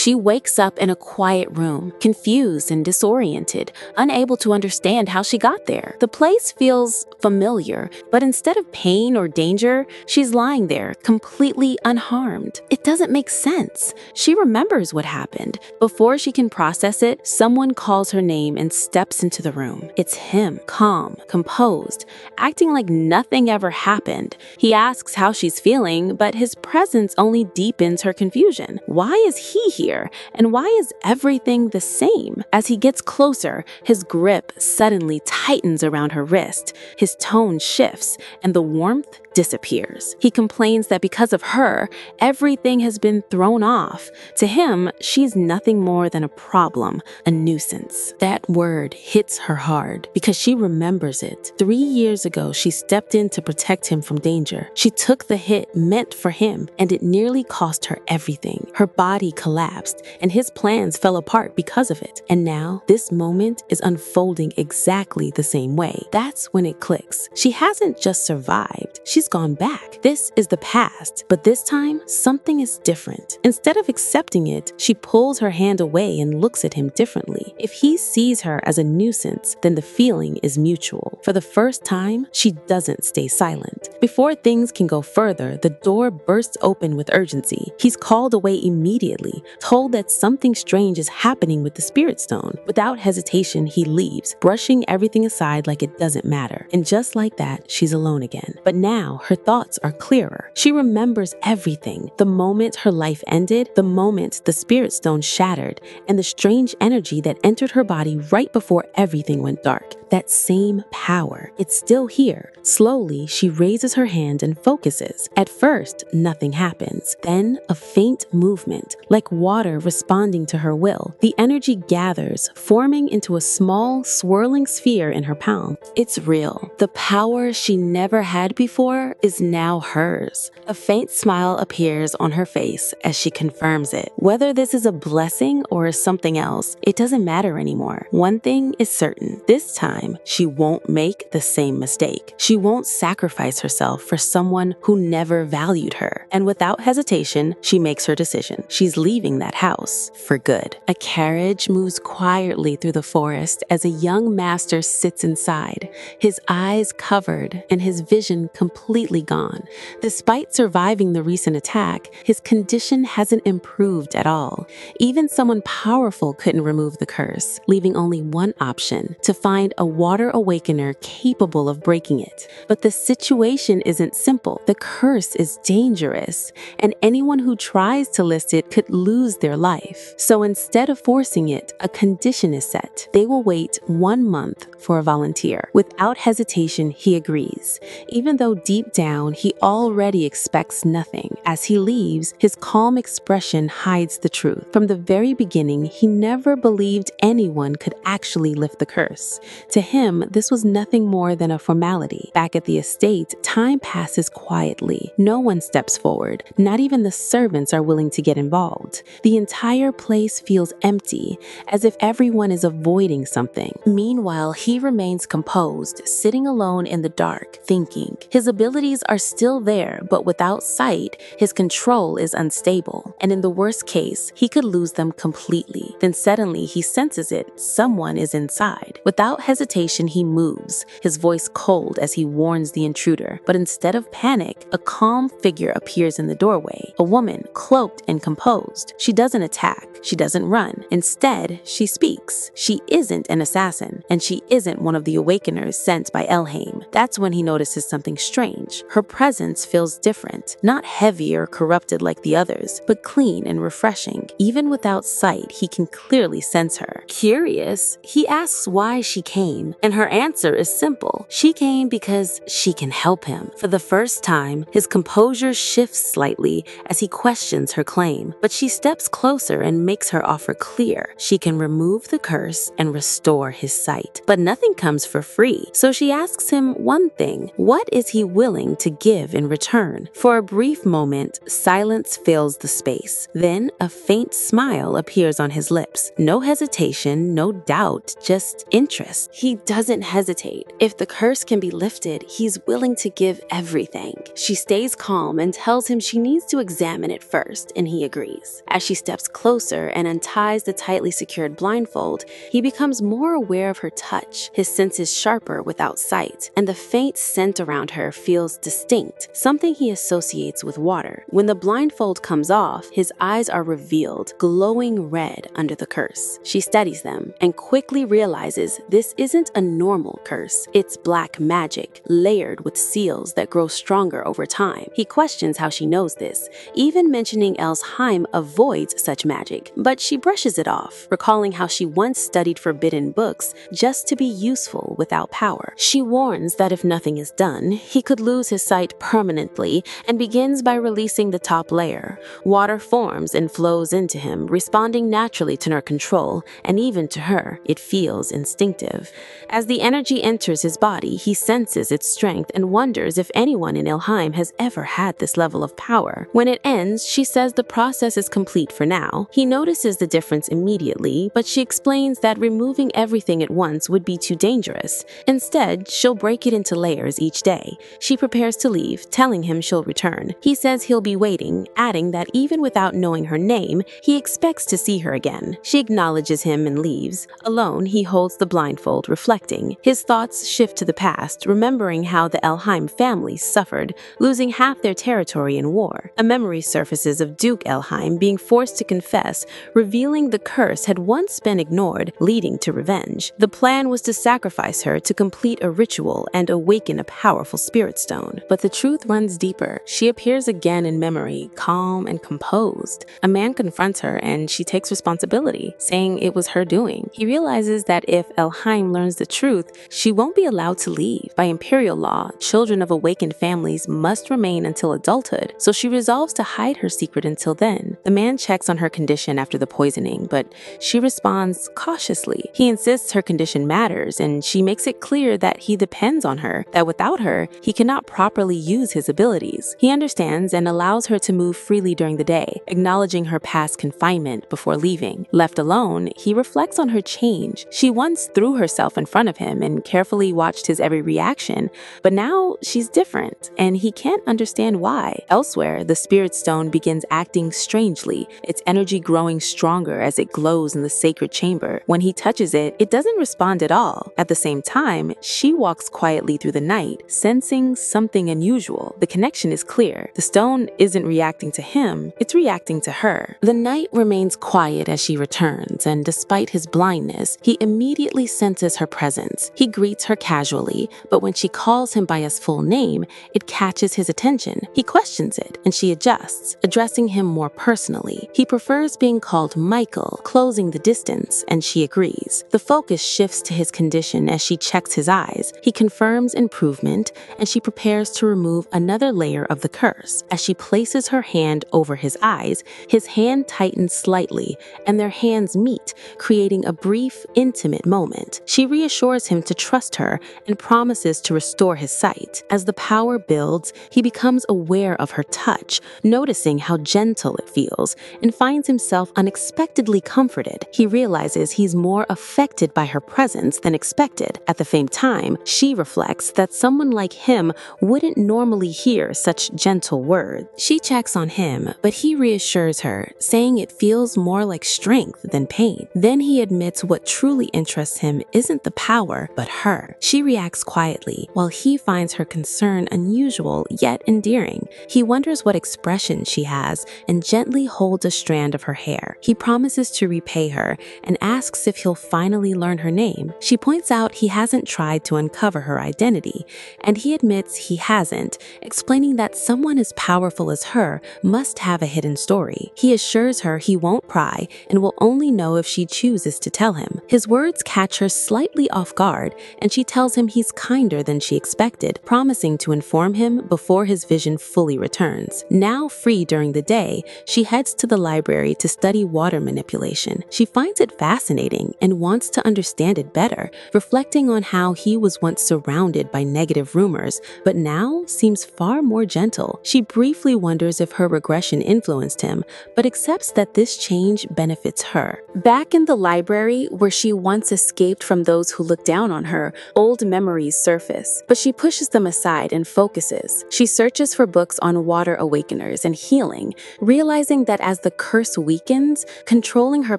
She wakes up in a quiet room, confused and disoriented, unable to understand how she got there. The place feels familiar, but instead of pain or danger, she's lying there, completely unharmed. It doesn't make sense. She remembers what happened. Before she can process it, someone calls her name and steps into the room. It's him, calm, composed, acting like nothing ever happened. He asks how she's feeling, but his presence only deepens her confusion. Why is he here? And why is everything the same? As he gets closer, his grip suddenly tightens around her wrist. His tone shifts, and the warmth disappears. He complains that because of her, everything has been thrown off. To him, she's nothing more than a problem, a nuisance. That word hits her hard because she remembers it. 3 years ago, she stepped in to protect him from danger. She took the hit meant for him, and it nearly cost her everything. Her body collapsed, and his plans fell apart because of it. And now, this moment is unfolding exactly the same way. That's when it clicks. She hasn't just survived. She's gone back. This is the past, but this time, something is different. Instead of accepting it, she pulls her hand away and looks at him differently. If he sees her as a nuisance, then the feeling is mutual. For the first time, she doesn't stay silent. Before things can go further, the door bursts open with urgency. He's called away immediately, told that something strange is happening with the spirit stone. Without hesitation, he leaves, brushing everything aside like it doesn't matter. And just like that, she's alone again. But now, her thoughts are clearer. She remembers everything. The moment her life ended, the moment the spirit stone shattered, and the strange energy that entered her body right before everything went dark. That same power. It's still here. Slowly, she raises her hand and focuses. At first, nothing happens. Then, a faint movement, like water responding to her will. The energy gathers, forming into a small, swirling sphere in her palm. It's real. The power she never had before is now hers. A faint smile appears on her face as she confirms it. Whether this is a blessing or something else, it doesn't matter anymore. One thing is certain. This time, she won't make the same mistake. She won't sacrifice herself for someone who never valued her. And without hesitation, she makes her decision. She's leaving that house for good. A carriage moves quietly through the forest as a young master sits inside, his eyes covered and his vision completely gone. Despite surviving the recent attack, his condition hasn't improved at all. Even someone powerful couldn't remove the curse, leaving only one option: to find a water awakener capable of breaking it. But the situation isn't simple. The curse is dangerous, and anyone who tries to list it could lose their life. So instead of forcing it, a condition is set. They will wait 1 month for a volunteer. Without hesitation, he agrees, even though deep down he already expects nothing. As he leaves, his calm expression hides the truth. From the very beginning, he never believed anyone could actually lift the curse. To him, this was nothing more than a formality. Back at the estate, time passes quietly. No one steps forward. Not even the servants are willing to get involved. The entire place feels empty, as if everyone is avoiding something. Meanwhile, he remains composed, sitting alone in the dark, thinking. His abilities are still there, but without sight, his control is unstable. And in the worst case, he could lose them completely. Then suddenly, he senses it. Someone is inside. Without hesitation, he moves, his voice cold as he warns the intruder. But instead of panic, a calm figure appears in the doorway, a woman cloaked and composed. She doesn't attack. She doesn't run. Instead, she speaks. She isn't an assassin, and she isn't one of the awakeners sent by Elheim. That's when he notices something strange. Her presence feels different, not heavy or corrupted like the others, but clean and refreshing. Even without sight, he can clearly sense her. Curious, he asks why she came, and her answer is simple. She came because she can help him. For the first time, his composure shifts slightly as he questions her claim, but she steps closer and makes her offer clear. She can remove the curse and restore his sight. But nothing comes for free, so she asks him one thing: what is he willing to give in return? For a brief moment, silence fills the space. Then a faint smile appears on his lips. No hesitation, no doubt, just interest. he doesn't hesitate. If the curse can be lifted, he's willing to give everything. She stays calm and tells him she needs to examine it first, and he agrees. As she steps closer and unties the tightly secured blindfold, he becomes more aware of her touch. His senses sharper without sight, and the faint scent around her feels distinct, something he associates with water. When the blindfold comes off, his eyes are revealed, glowing red under the curse. She studies them and quickly realizes this isn't a normal curse. It's black magic, layered with seals that grow stronger over time. He questions how she knows this, even mentioning Elsheim avoids such magic, but she brushes it off, recalling how she once studied forbidden books just to be useful without power. She warns that if nothing is done, he could lose his sight permanently, and begins by releasing the top layer. Water forms and flows into him, responding naturally to her control, and even to her, it feels instinctive. As the energy enters his body, he senses its strength and wonders if anyone in Elheim has ever had this level of power. When it ends, she says the process is complete for now. He notices the difference immediately, but she explains that removing everything at once would be too dangerous. Instead, she'll break it into layers each day. She prepares to leave, telling him she'll return. He says he'll be waiting, adding that even without knowing her name, he expects to see her again. She acknowledges him and leaves. Alone, he holds the blindfold, reflecting. His thoughts shift to the past, remembering how the Elheim family suffered, losing half their territory in war. A memory surfaces of Duke Elheim being forced to confess, revealing the curse had once been ignored, leading to revenge. The plan was to sacrifice her to complete a ritual and awaken a powerful spirit stone. But the truth runs deeper. She appears again in memory, calm and composed. A man confronts her and she takes responsibility, saying it was her doing. He realizes that if Elheim learns the truth, she won't be allowed to leave. By imperial law, children of awakened families must remain until adulthood, so she resolves to hide her secret until then. The man checks on her condition after the poisoning, but she responds cautiously. He insists her condition matters, and she makes it clear that he depends on her, that without her, he cannot properly use his abilities. He understands and allows her to move freely during the day, acknowledging her past confinement before leaving. Left alone, he reflects on her change. She once threw herself in front of him and carefully watched his every reaction, but now she's different, and he can't understand why. Elsewhere, the spirit stone begins acting strangely, its energy growing stronger as it glows in the sacred chamber. When he touches it, it doesn't respond at all. At the same time, she walks quietly through the night, sensing something unusual. The connection is clear. The stone isn't reacting to him, it's reacting to her. The night remains quiet as she returns, and despite his blindness, he immediately senses her presence. He greets her casually, but when she calls him by his full name, it catches his attention. He questions it, and she adjusts, addressing him more personally. He prefers being called Michael, closing the distance, and she agrees. The focus shifts to his condition as she checks his eyes. He confirms improvement, and she prepares to remove another layer of the curse. As she places her hand over his eyes, his hand tightens slightly, and their hands meet, creating a brief, intimate moment. She reassures him to trust her and promises to restore his sight. As the power builds, he becomes aware of her touch, noticing how gentle it feels, and finds himself unexpectedly comforted. He realizes he's more affected by her presence than expected. At the same time, she reflects that someone like him wouldn't normally hear such gentle words. She checks on him, but he reassures her, saying it feels more like strength than pain. Then he admits what truly interests him isn't the power, but her. She reacts quietly, while he finds her concern unusual yet endearing. He wonders what expression she has and gently holds a strand of her hair. He promises to repay her and asks if he'll finally learn her name. She points out he hasn't tried to uncover her identity, and he admits he hasn't, explaining that someone as powerful as her must have a hidden story. He assures her he won't pry and will only know if she chooses to tell him. His words catch her slightly off guard, and she tells him he's kinder than she expected, promising to inform him before his vision fully returns. Now free during the day, she heads to the library to study water manipulation. She finds it fascinating and wants to understand it better, reflecting on how he was once surrounded by negative rumors, but now seems far more gentle. She briefly wonders if her regression influenced him, but accepts that this change benefits her. Back in the library, where she once escaped from those who look down on her, old memories surface. But she pushes them aside and focuses. She searches for books on water awakeners and healing, realizing that as the curse weakens, controlling her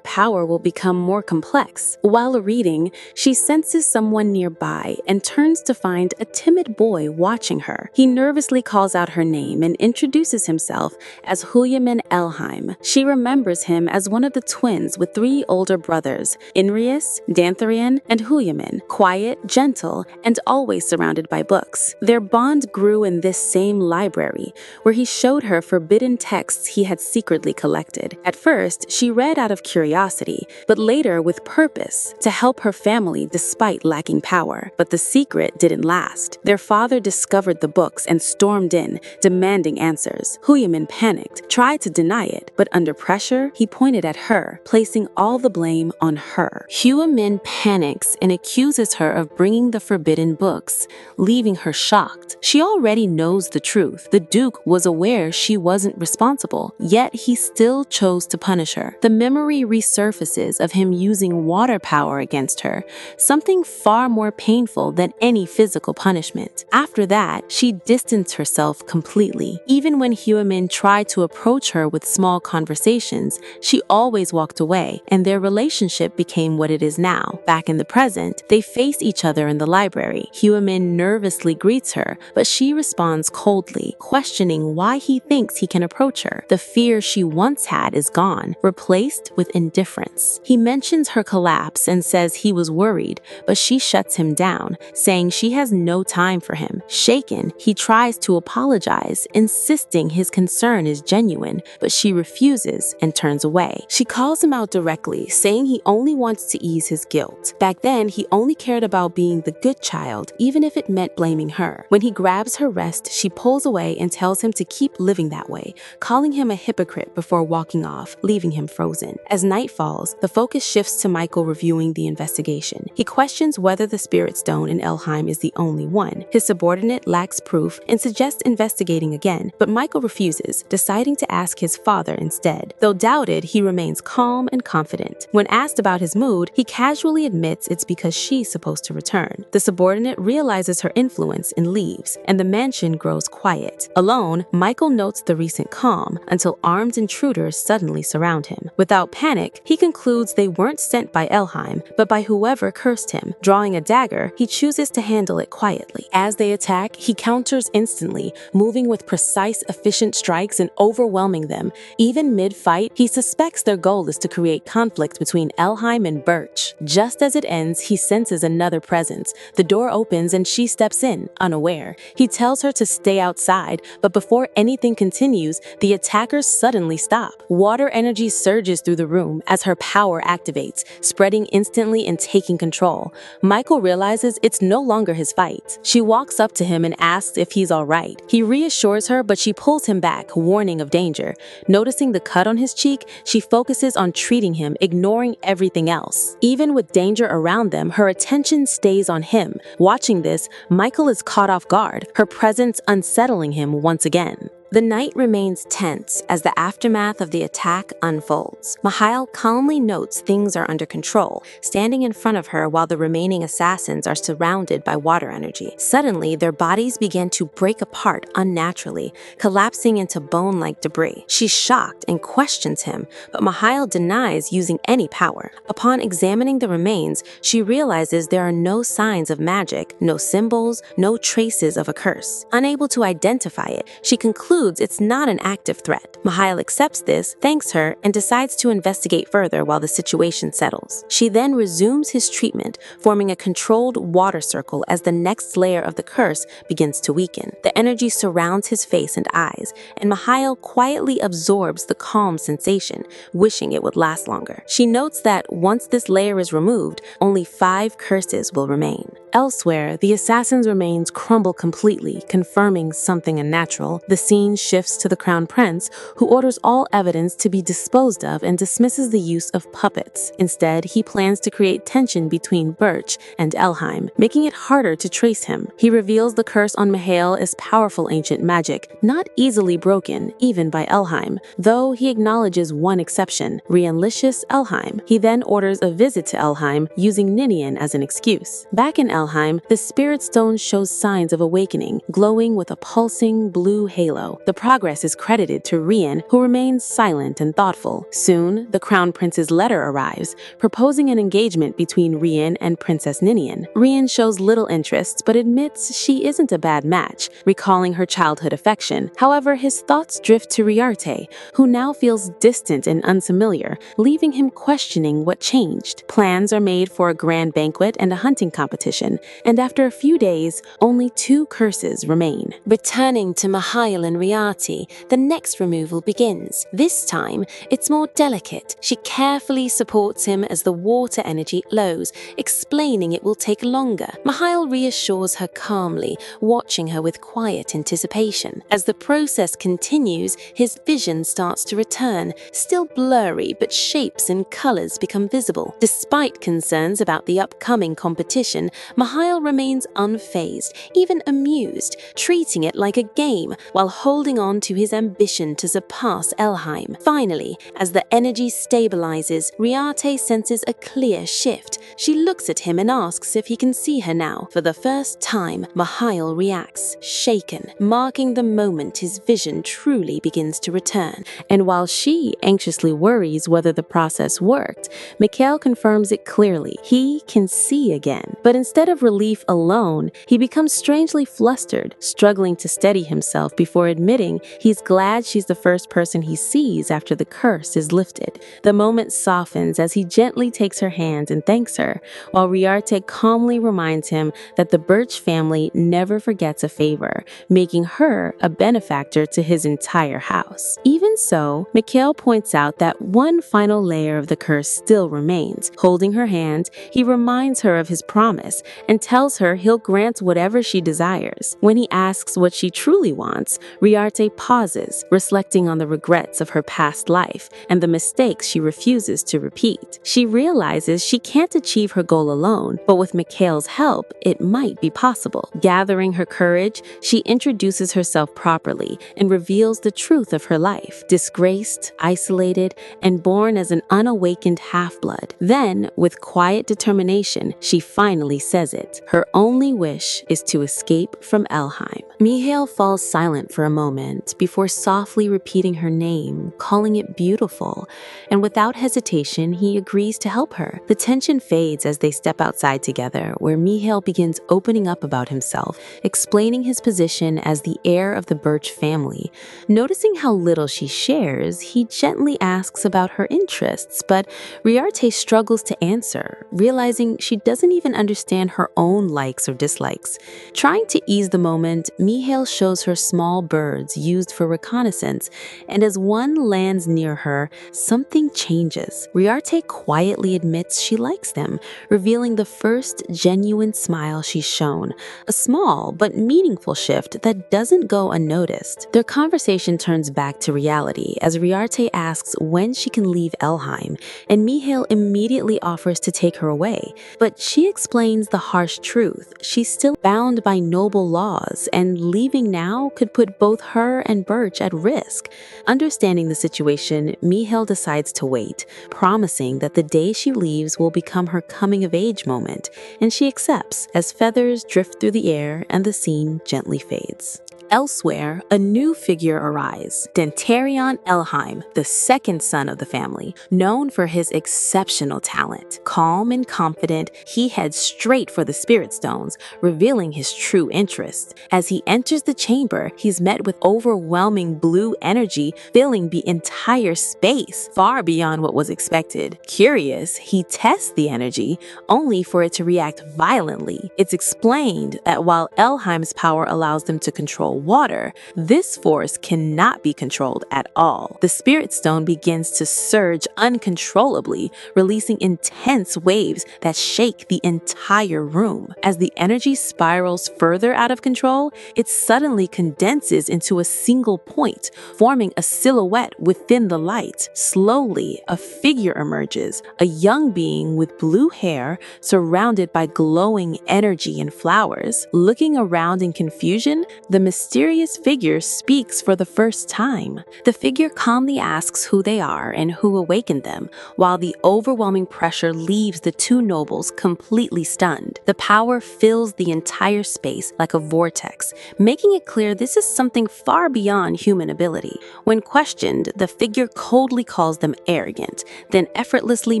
power will become more complex. While reading, she senses someone nearby and turns to find a timid boy watching her. He nervously calls out her name and introduces himself as Huyamin Elheim. She remembers him as one of the twins with 3 older brothers, Inrius, Dantharian, and Huyamin, quiet, gentle, and always surrounded by books. Their bond grew in this same library, where he showed her forbidden texts he had secretly collected. At first, she read out of curiosity, but later with purpose, to help her family despite lacking power. But the secret didn't last. Their father discovered the books and stormed in, demanding answers. Huyamin panicked, tried to deny it, but under pressure, he pointed at her, placing all the blame on her. Huyamin panics and accuses her of bringing the forbidden books, leaving her shocked. She already knows the truth. The Duke was aware she wasn't responsible, yet he still chose to punish her. The memory resurfaces of him using water power against her, something far more painful than any physical punishment. After that, she distanced herself completely. Even when Huyamin tried to approach her with small conversations, she always walked away, and their relationship became what it is now. Back in the present, they face each other in the library. Huyamin nervously greets her, but she responds coldly, questioning why he thinks he can approach her. The fear she once had is gone, replaced with indifference. He mentions her collapse and says he was worried, but she shuts him down, saying she has no time for him. Shaken, he tries to apologize, insisting his concern is genuine, but she refuses and turns away. She calls him out directly, saying he only wants to ease his guilt. Back then, he only cared about being the good child, even if it meant blaming her. When he grabs her wrist, she pulls away and tells him to keep living that way, calling him a hypocrite before walking off, leaving him frozen. As night falls, the focus shifts to Michael reviewing the investigation. He questions whether the spirit stone in Elheim is the only one. His subordinate lacks proof and suggests investigating again, but Michael refuses, deciding to ask his father instead. Though doubted, he remains calm and confident. When asked about his mood, he casually admits it's because she's supposed to return. The subordinate realizes her influence and leaves, and the mansion grows quiet. Alone, Michael notes the recent calm until armed intruders suddenly surround him. Without panic, he concludes they weren't sent by Elheim, but by whoever cursed him. Drawing a dagger, he chooses to handle it quietly. As they attack, he counters instantly, moving with precise, efficient strikes and overwhelming them. Even mid-fight, he suspects their goal is to create conflict between Elheim and Birch. Just as it ends, he senses another presence. The door opens and she steps in, unaware. He tells her to stay outside, but before anything continues, the attackers suddenly stop. Water energy surges through the room as her power activates, spreading instantly and taking control. Michael realizes it's no longer his fight. She walks up to him and asks if he's all right. He reassures her, but she pulls him back, warning of danger. Noticing the cut on his cheek, she focuses on treating him, ignoring everything else. Even with danger around them, her attention stays on him. Watching this, Michael is caught off guard, her presence unsettling him once again. The night remains tense as the aftermath of the attack unfolds. Mihail calmly notes things are under control, standing in front of her while the remaining assassins are surrounded by water energy. Suddenly, their bodies begin to break apart unnaturally, collapsing into bone-like debris. She's shocked and questions him, but Mihail denies using any power. Upon examining the remains, she realizes there are no signs of magic, no symbols, no traces of a curse. Unable to identify it, she concludes it's not an active threat. Mihail accepts this, thanks her, and decides to investigate further while the situation settles. She then resumes his treatment, forming a controlled water circle as the next layer of the curse begins to weaken. The energy surrounds his face and eyes, and Mihail quietly absorbs the calm sensation, wishing it would last longer. She notes that once this layer is removed, only 5 curses will remain. Elsewhere, the assassin's remains crumble completely, confirming something unnatural. The scene shifts to the crown prince, who orders all evidence to be disposed of and dismisses the use of puppets. Instead, he plans to create tension between Birch and Elheim, making it harder to trace him. He reveals the curse on Mihail is powerful ancient magic, not easily broken, even by Elheim, though he acknowledges one exception, Reinlicious Elheim. He then orders a visit to Elheim, using Ninian as an excuse. Back in Elheim, the Spirit Stone shows signs of awakening, glowing with a pulsing blue halo. The progress is credited to Rien, who remains silent and thoughtful. Soon, the Crown Prince's letter arrives, proposing an engagement between Rien and Princess Ninian. Rien shows little interest, but admits she isn't a bad match, recalling her childhood affection. However, his thoughts drift to Riarte, who now feels distant and unfamiliar, leaving him questioning what changed. Plans are made for a grand banquet and a hunting competition, and after a few days, only 2 curses remain. Returning to Mihail and Riarte, the next removal begins. This time, it's more delicate. She carefully supports him as the water energy flows, explaining it will take longer. Mihail reassures her calmly, watching her with quiet anticipation. As the process continues, his vision starts to return, still blurry, but shapes and colors become visible. Despite concerns about the upcoming competition, Mihail remains unfazed, even amused, treating it like a game while holding on to his ambition to surpass Elheim. Finally, as the energy stabilizes, Riarte senses a clear shift. She looks at him and asks if he can see her now. For the first time, Mihail reacts, shaken, marking the moment his vision truly begins to return. And while she anxiously worries whether the process worked, Mikhail confirms it clearly. He can see again. But instead of relief alone, he becomes strangely flustered, struggling to steady himself before admitting he's glad she's the first person he sees after the curse is lifted. The moment softens as he gently takes her hand and thanks her, while Riarte calmly reminds him that the Birch family never forgets a favor, making her a benefactor to his entire house. Even so, Mikhail points out that one final layer of the curse still remains. Holding her hand, he reminds her of his promise and tells her he'll grant whatever she desires. When he asks what she truly wants, Riarte pauses, reflecting on the regrets of her past life and the mistakes she refuses to repeat. She realizes she can't achieve her goal alone, but with Mikhail's help, it might be possible. Gathering her courage, she introduces herself properly and reveals the truth of her life, disgraced, isolated, and born as an unawakened half-blood. Then, with quiet determination, she finally says it. Her only wish is to escape from Elheim. Mihail falls silent for a moment before softly repeating her name, calling it beautiful, and without hesitation, he agrees to help her. The tension fades as they step outside together, where Mihail begins opening up about himself, explaining his position as the heir of the Birch family. Noticing how little she shares, he gently asks about her interests, but Riarte struggles to answer, realizing she doesn't even understand her own likes or dislikes. Trying to ease the moment, Mihail shows her small birds used for reconnaissance, and as one lands near her, something changes. Riarte quietly admits she likes them, revealing the first genuine smile she's shown, a small but meaningful shift that doesn't go unnoticed. Their conversation turns back to reality as Riarte asks when she can leave Elheim, and Mihail immediately offers to take her away. But she explains the harsh truth. She's still bound by noble laws, and leaving now could put both her and Birch at risk. Understanding the situation, Mihail decides to wait, promising that the day she leaves will become her coming-of-age moment, and she accepts as feathers drift through the air and the scene gently fades. Elsewhere, a new figure arrives, Dentarion Elheim, the second son of the family, known for his exceptional talent. Calm and confident, he heads straight for the Spirit Stones, revealing his true interest. As he enters the chamber, he's met with overwhelming blue energy filling the entire space, far beyond what was expected. Curious, he tests the energy, only for it to react violently. It's explained that while Elheim's power allows them to control water, this force cannot be controlled at all. The spirit stone begins to surge uncontrollably, releasing intense waves that shake the entire room. As the energy spirals further out of control, it suddenly condenses into a single point, forming a silhouette within the light. Slowly, a figure emerges, a young being with blue hair surrounded by glowing energy and flowers. Looking around in confusion, the mysterious figure speaks for the first time. The figure calmly asks who they are and who awakened them, while the overwhelming pressure leaves the two nobles completely stunned. The power fills the entire space like a vortex, making it clear this is something far beyond human ability. When questioned, the figure coldly calls them arrogant, then effortlessly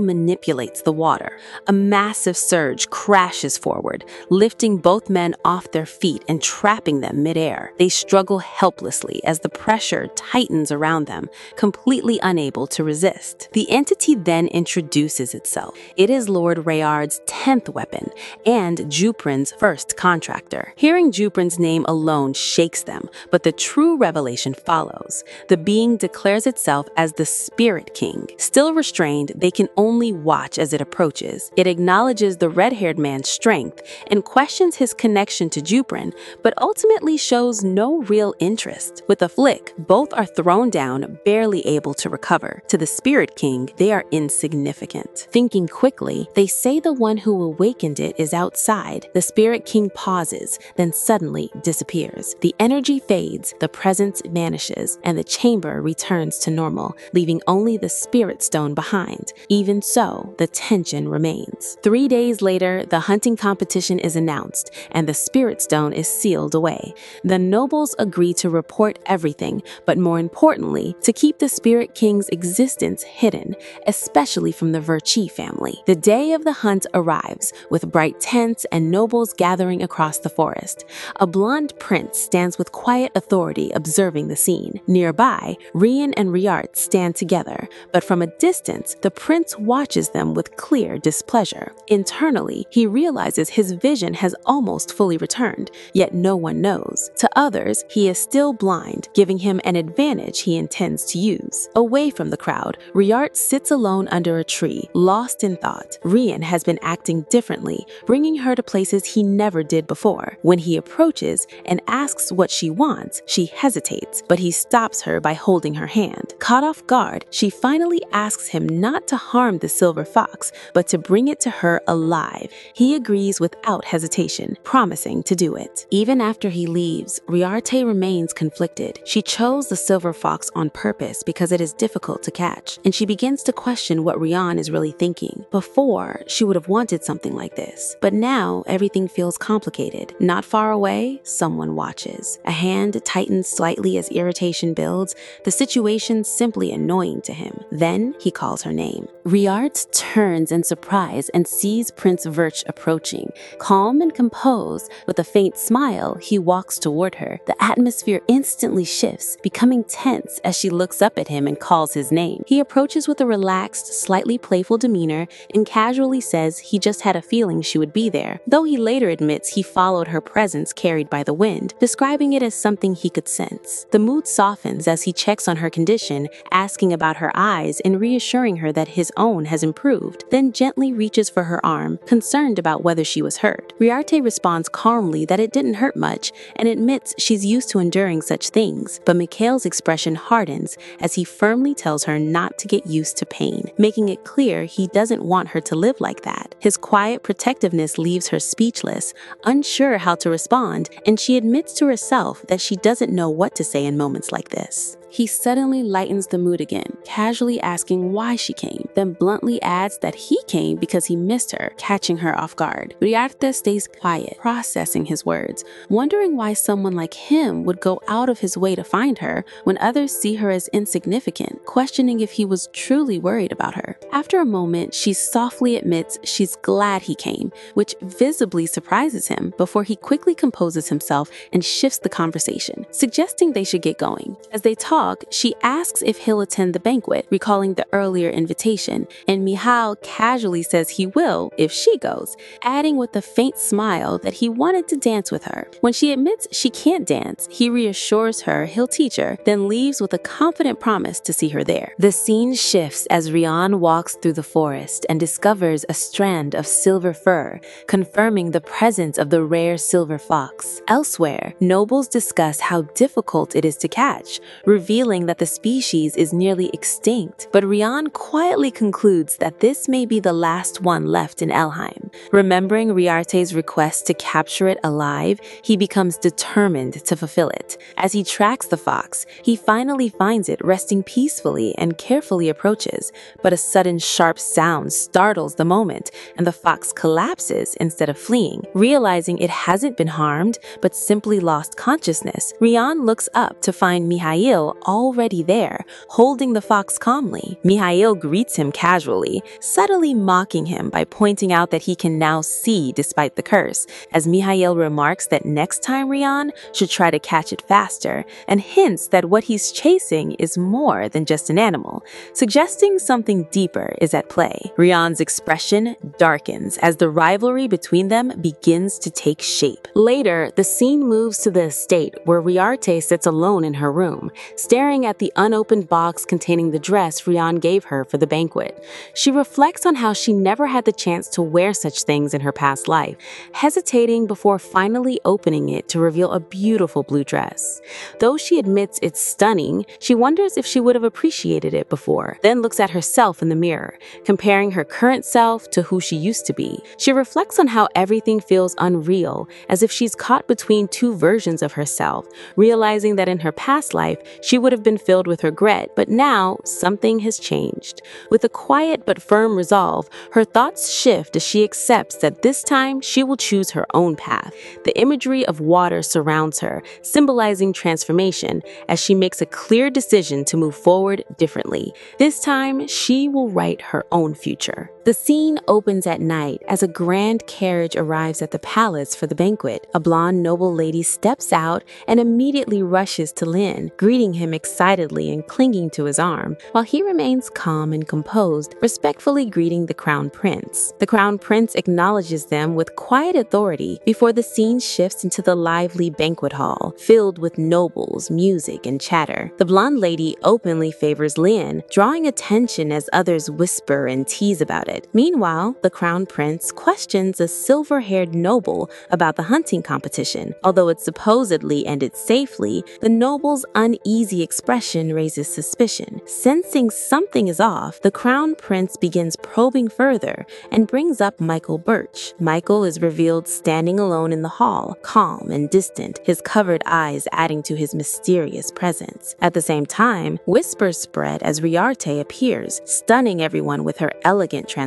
manipulates the water. A massive surge crashes forward, lifting both men off their feet and trapping them midair. They struggle helplessly as the pressure tightens around them, completely unable to resist. The entity then introduces itself. It is Lord Rayard's 10th weapon and Juprin's first contractor. Hearing Juprin's name alone shakes them, but the true revelation follows. The being declares itself as the Spirit King. Still restrained, they can only watch as it approaches. It acknowledges the red-haired man's strength and questions his connection to Juprin, but ultimately shows no real interest. With a flick, both are thrown down, barely able to recover. To the Spirit King, they are insignificant. Thinking quickly, they say the one who awakened it is outside. The Spirit King pauses, then suddenly disappears. The energy fades, the presence vanishes, and the chamber returns to normal, leaving only the Spirit Stone behind. Even so, the tension remains. 3 days later, the hunting competition is announced, and the Spirit Stone is sealed away. The nobles agree to report everything, but more importantly, to keep the Spirit King's existence hidden, especially from the Verchi family. The day of the hunt arrives, with bright tents and nobles gathering across the forest. A blonde prince stands with quiet authority observing the scene. Nearby, Rien and Riart stand together, but from a distance, the prince watches them with clear displeasure. Internally, he realizes his vision has almost fully returned, yet no one knows. To others, he is still blind, giving him an advantage he intends to use. Away from the crowd, Riart sits alone under a tree, lost in thought. Rien has been acting differently, bringing her to places he never did before. When he approaches and asks what she wants, she hesitates, but he stops her by holding her hand. Caught off guard, she finally asks him not to harm the silver fox, but to bring it to her alive. He agrees without hesitation, promising to do it. Even after he leaves, Riarte remains conflicted. She chose the silver fox on purpose because it is difficult to catch, and she begins to question what Rian is really thinking. Before, she would have wanted something like this, but now everything feels complicated. Not far away, someone watches. A hand tightens slightly as irritation builds, the situation simply annoying to him. Then he calls her name. Riart turns in surprise and sees Prince Verch approaching. Calm and composed, with a faint smile, he walks toward her. The atmosphere instantly shifts, becoming tense as she looks up at him and calls his name. He approaches with a relaxed, slightly playful demeanor and casually says he just had a feeling she would be there, though he later admits he followed her presence carried by the wind, describing it as something he could sense. The mood softens as he checks on her condition, asking about her eyes and reassuring her that his own has improved, then gently reaches for her arm, concerned about whether she was hurt. Riarte responds calmly that it didn't hurt much and admits she's used to enduring such things, but Mikhail's expression hardens as he firmly tells her not to get used to pain, making it clear he doesn't want her to live like that. His quiet protectiveness leaves her speechless, unsure how to respond, and she admits to herself that she doesn't know what to say in moments like this. He suddenly lightens the mood again, casually asking why she came, then bluntly adds that he came because he missed her, catching her off guard. Riarte stays quiet, processing his words, wondering why someone like him would go out of his way to find her when others see her as insignificant, questioning if he was truly worried about her. After a moment, she softly admits she's feels glad he came, which visibly surprises him before he quickly composes himself and shifts the conversation, suggesting they should get going. As they talk, she asks if he'll attend the banquet, recalling the earlier invitation, and Mihao casually says he will if she goes, adding with a faint smile that he wanted to dance with her. When she admits she can't dance, he reassures her he'll teach her, then leaves with a confident promise to see her there. The scene shifts as Rian walks through the forest and discovers a strand of silver fur, confirming the presence of the rare silver fox. Elsewhere, nobles discuss how difficult it is to catch, revealing that the species is nearly extinct, but Rian quietly concludes that this may be the last one left in Elheim. Remembering Riarte's request to capture it alive, he becomes determined to fulfill it. As he tracks the fox, he finally finds it resting peacefully and carefully approaches, but a sudden sharp sound startles the moment, and the fox collapses instead of fleeing. Realizing it hasn't been harmed, but simply lost consciousness, Rian looks up to find Mihail already there, holding the fox calmly. Mihail greets him casually, subtly mocking him by pointing out that he can now see despite the curse, as Mihail remarks that next time Rian should try to catch it faster, and hints that what he's chasing is more than just an animal, suggesting something deeper is at play. Rian's expression darkens as the rivalry between them begins to take shape. Later, the scene moves to the estate where Riarte sits alone in her room, staring at the unopened box containing the dress Rian gave her for the banquet. She reflects on how she never had the chance to wear such things in her past life, hesitating before finally opening it to reveal a beautiful blue dress. Though she admits it's stunning, she wonders if she would have appreciated it before, then looks at herself in the mirror, comparing her current self to who she used to be. She reflects on how everything feels unreal, as if she's caught between two versions of herself, realizing that in her past life, she would have been filled with regret, but now something has changed. With a quiet but firm resolve, her thoughts shift as she accepts that this time she will choose her own path. The imagery of water surrounds her, symbolizing transformation, as she makes a clear decision to move forward differently. This time, she will write her own future. The scene opens at night as a grand carriage arrives at the palace for the banquet. A blonde noble lady steps out and immediately rushes to Lin, greeting him excitedly and clinging to his arm, while he remains calm and composed, respectfully greeting the crown prince. The crown prince acknowledges them with quiet authority before the scene shifts into the lively banquet hall, filled with nobles, music, and chatter. The blonde lady openly favors Lin, drawing attention as others whisper and tease about it. Meanwhile, the crown prince questions a silver-haired noble about the hunting competition. Although it supposedly ended safely, the noble's uneasy expression raises suspicion. Sensing something is off, the crown prince begins probing further and brings up Michael Birch. Michael is revealed standing alone in the hall, calm and distant, his covered eyes adding to his mysterious presence. At the same time, whispers spread as Riarte appears, stunning everyone with her elegant transformation.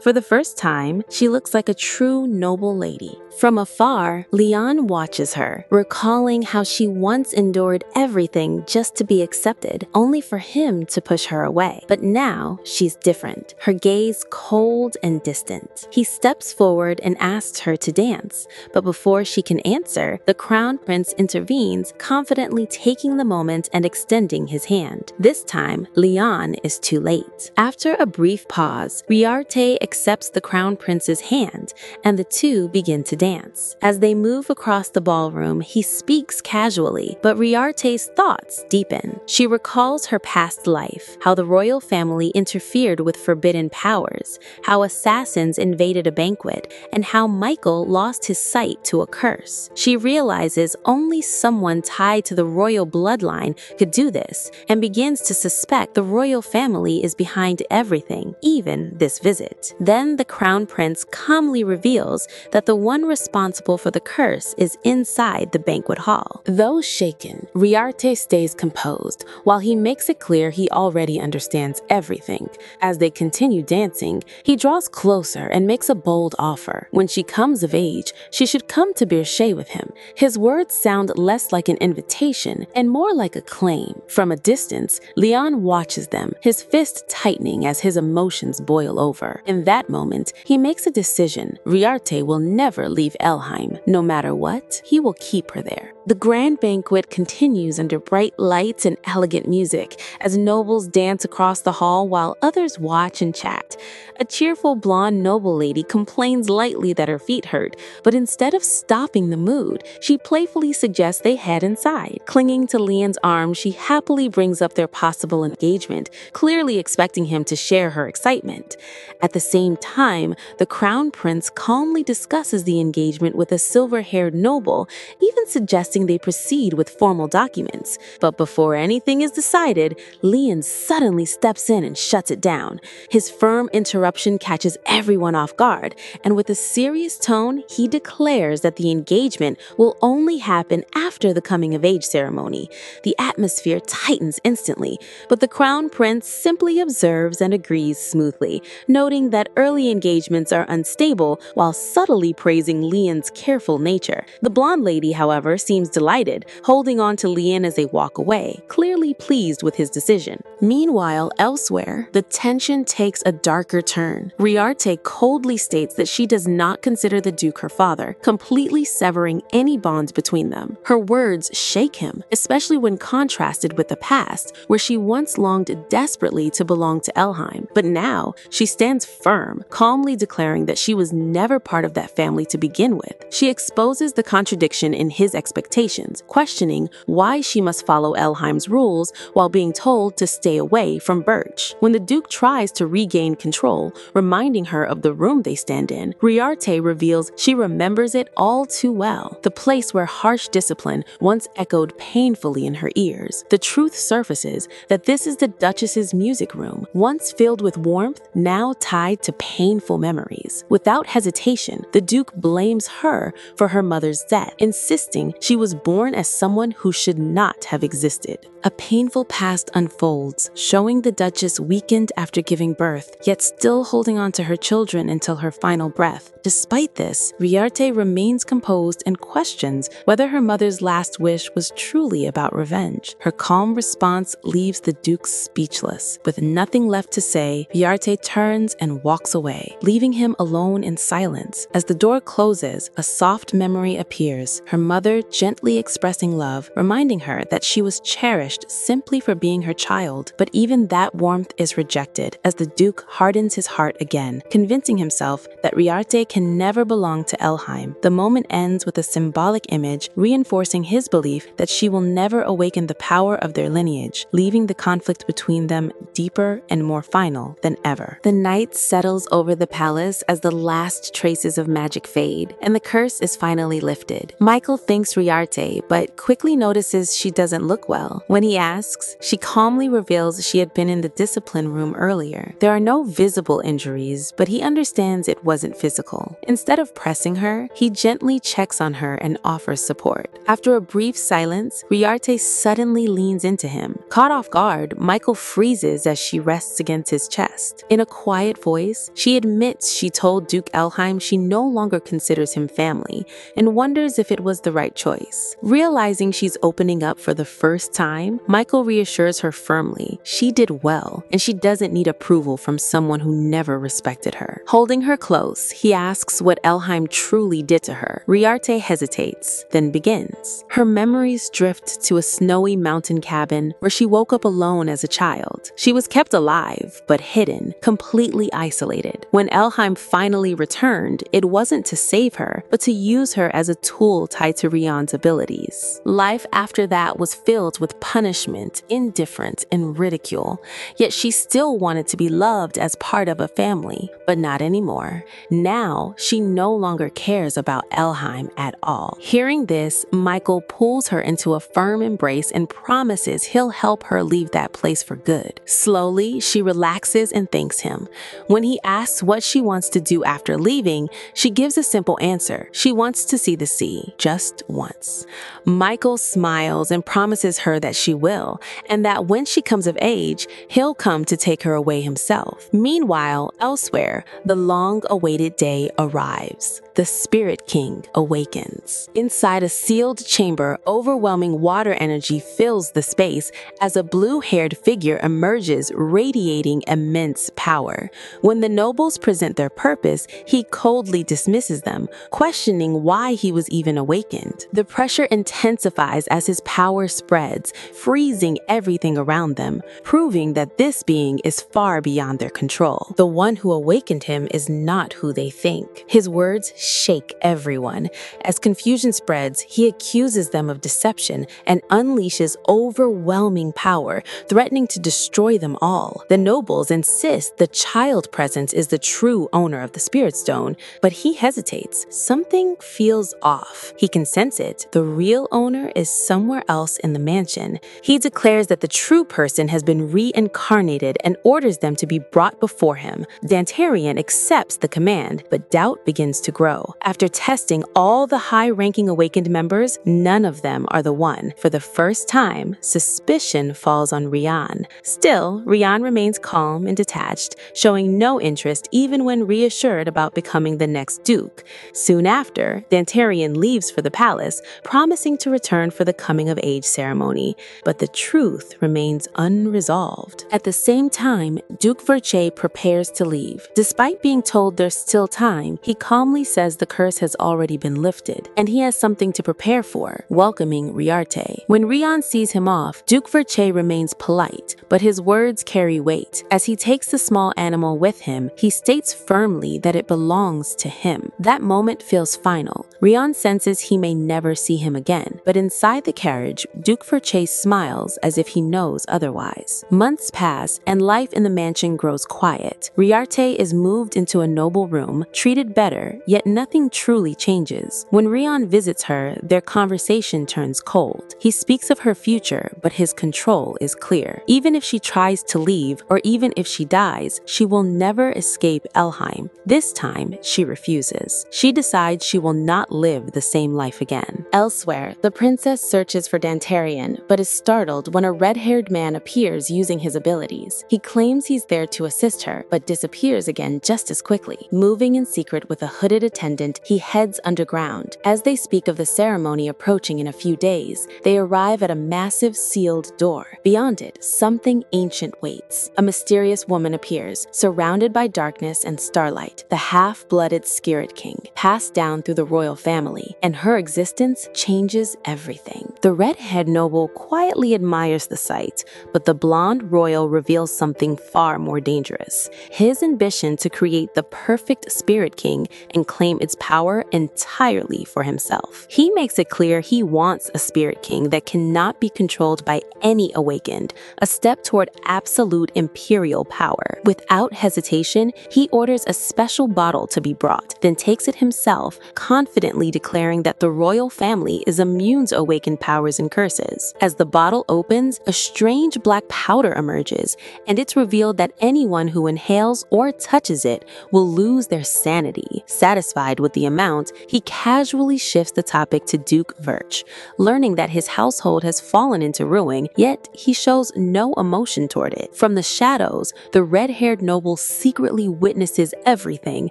For the first time, she looks like a true noble lady. From afar, Leon watches her, recalling how she once endured everything just to be accepted, only for him to push her away. But now, she's different, her gaze cold and distant. He steps forward and asks her to dance, but before she can answer, the crown prince intervenes, confidently taking the moment and extending his hand. This time, Leon is too late. After a brief pause, Riarte accepts the crown prince's hand, and the two begin to dance. As they move across the ballroom, he speaks casually, but Riarte's thoughts deepen. She recalls her past life, how the royal family interfered with forbidden powers, how assassins invaded a banquet, and how Michael lost his sight to a curse. She realizes only someone tied to the royal bloodline could do this, and begins to suspect the royal family is behind everything, even this visit. Then the crown prince calmly reveals that the one responsible for the curse is inside the banquet hall. Though shaken, Riarte stays composed, while he makes it clear he already understands everything. As they continue dancing, he draws closer and makes a bold offer. When she comes of age, she should come to Beersheba with him. His words sound less like an invitation and more like a claim. From a distance, Leon watches them, his fist tightening as his emotions boil over. In that that moment, he makes a decision. Riarte will never leave Elheim. No matter what, he will keep her there. The grand banquet continues under bright lights and elegant music as nobles dance across the hall while others watch and chat. A cheerful blonde noble lady complains lightly that her feet hurt, but instead of stopping the mood, she playfully suggests they head inside. Clinging to Leon's arm, she happily brings up their possible engagement, clearly expecting him to share her excitement. At the same time, the crown prince calmly discusses the engagement with a silver-haired noble, even suggesting they proceed with formal documents. But before anything is decided, Leon suddenly steps in and shuts it down. His firm interruption catches everyone off guard, and with a serious tone, he declares that the engagement will only happen after the coming-of-age ceremony. The atmosphere tightens instantly, but the crown prince simply observes and agrees smoothly, noting that early engagements are unstable while subtly praising Leon's careful nature. The blonde lady, however, seems delighted, holding on to Leon as they walk away, clearly pleased with his decision. Meanwhile, elsewhere, the tension takes a darker turn. Riarte coldly states that she does not consider the Duke her father, completely severing any bonds between them. Her words shake him, especially when contrasted with the past, where she once longed desperately to belong to Elheim. But now, she stands firm, calmly declaring that she was never part of that family to begin with. She exposes the contradiction in his expectations, questioning why she must follow Elheim's rules while being told to stay away from Birch. When the Duke tries to regain control, reminding her of the room they stand in, Riarte reveals she remembers it all too well, the place where harsh discipline once echoed painfully in her ears. The truth surfaces that this is the Duchess's music room, once filled with warmth, now tied to painful memories. Without hesitation, the Duke blames her for her mother's death, insisting she was born as someone who should not have existed. A painful past unfolds, showing the Duchess weakened after giving birth, yet still holding on to her children until her final breath. Despite this, Riarte remains composed and questions whether her mother's last wish was truly about revenge. Her calm response leaves the Duke speechless. With nothing left to say, Riarte turns and walks away, leaving him alone in silence. As the door closes, a soft memory appears, her mother gently expressing love, reminding her that she was cherished simply for being her child. But even that warmth is rejected as the Duke hardens his heart again, convincing himself that Riarte can never belong to Elheim. The moment ends with a symbolic image reinforcing his belief that she will never awaken the power of their lineage, leaving the conflict between them deeper and more final than ever. The night settles over the palace as the last traces of magic fade, and the curse is finally lifted. Michael thanks Riarte, but quickly notices she doesn't look well. When he asks, she calmly reveals she had been in the discipline room earlier. There are no visible injuries, but he understands it wasn't physical. Instead of pressing her, he gently checks on her and offers support. After a brief silence, Riarte suddenly leans into him. Caught off guard, Michael freezes as she rests against his chest. In a quiet voice, she admits she told Duke Elheim she no longer considers him family and wonders if it was the right choice. Realizing she's opening up for the first time, Michael reassures her firmly she did well and she doesn't need approval from someone who never respected her. Holding her close, he asks what Elheim truly did to her. Riarte hesitates, then begins. Her memories drift to a snowy mountain cabin where she woke up alone as a child. She was kept alive, but hidden, completely isolated. When Elheim finally returned, it wasn't to save her, but to use her as a tool tied to Rion's abilities. Life after that was filled with punishment, indifference, and ridicule, yet she still wanted to be loved as part of a family, but not anymore. Now, she no longer cares about Elheim at all. Hearing this, Michael pulls her into a firm embrace and promises he'll help her leave that place for good. Slowly, she relaxes and thanks him. When he asks what she wants to do after leaving, she gives a simple answer. She wants to see the sea, just once. Michael smiles and promises her that she will, and that when she comes of age, he'll come to take her away himself. Meanwhile, elsewhere, the long-awaited day arrives. The Spirit King awakens. Inside a sealed chamber, overwhelming water energy fills the space as a blue-haired figure emerges, radiating immense power. When the the nobles present their purpose, he coldly dismisses them, questioning why he was even awakened. The pressure intensifies as his power spreads, freezing everything around them, proving that this being is far beyond their control. The one who awakened him is not who they think. His words shake everyone. As confusion spreads, he accuses them of deception and unleashes overwhelming power, threatening to destroy them all. The nobles insist the child presence is the true owner of the Spirit Stone, but he hesitates. Something feels off. He can sense it. The real owner is somewhere else in the mansion. He declares that the true person has been reincarnated and orders them to be brought before him. Dantarian accepts the command, but doubt begins to grow. After testing all the high-ranking awakened members, none of them are the one. For the first time, suspicion falls on Rian. Still, Rian remains calm and detached, showing no interest even when reassured about becoming the next duke. Soon after, Dantarian leaves for the palace, promising to return for the coming-of-age ceremony, but the truth remains unresolved. At the same time, Duke Verche prepares to leave. Despite being told there's still time, he calmly says the curse has already been lifted, and he has something to prepare for, welcoming Riarte. When Rian sees him off, Duke Verche remains polite, but his words carry weight. As he takes the small animal with him, he states firmly that it belongs to him. That moment feels final. Rian senses he may never see him again, but inside the carriage, Duke Verche smiles as if he knows otherwise. Months pass, and life in the mansion grows quiet. Riarte is moved into a noble room, treated better, yet nothing truly changes. When Rian visits her, their conversation turns cold. He speaks of her future, but his control is clear. Even if she tries to leave, or even if she dies, she will never escape Elheim. This time, she refuses. She decides she will not live the same life again. Elsewhere, the princess searches for Dantarian, but is startled when a red-haired man appears using his abilities. He claims he's there to assist her, but disappears again just as quickly. Moving in secret with a hooded attendant, he heads underground. As they speak of the ceremony approaching in a few days, they arrive at a massive sealed door. Beyond it, something ancient waits. A mysterious woman appears, surrounded by darkness and starlight, the half-blooded Spirit King, passed down through the royal family, and her existence changes everything. The red-haired noble quietly admires the sight, but the blonde royal reveals something far more dangerous. His ambition to create the perfect Spirit King and claim its power entirely for himself. He makes it clear he wants a Spirit King that cannot be controlled by any awakened, a step toward absolute imperial power. Without hesitation, he orders a special bottle to be brought, then takes it himself, confidently declaring that the royal family is immune to awakened powers and curses. As the bottle opens, a strange black powder emerges, and it's revealed that anyone who inhales or touches it will lose their sanity. Satisfied with the amount, he casually shifts the topic to Duke Verche, learning that his household has fallen into ruin, yet he shows no emotion toward it. From the shadows, the red-haired noble secretly witnesses everything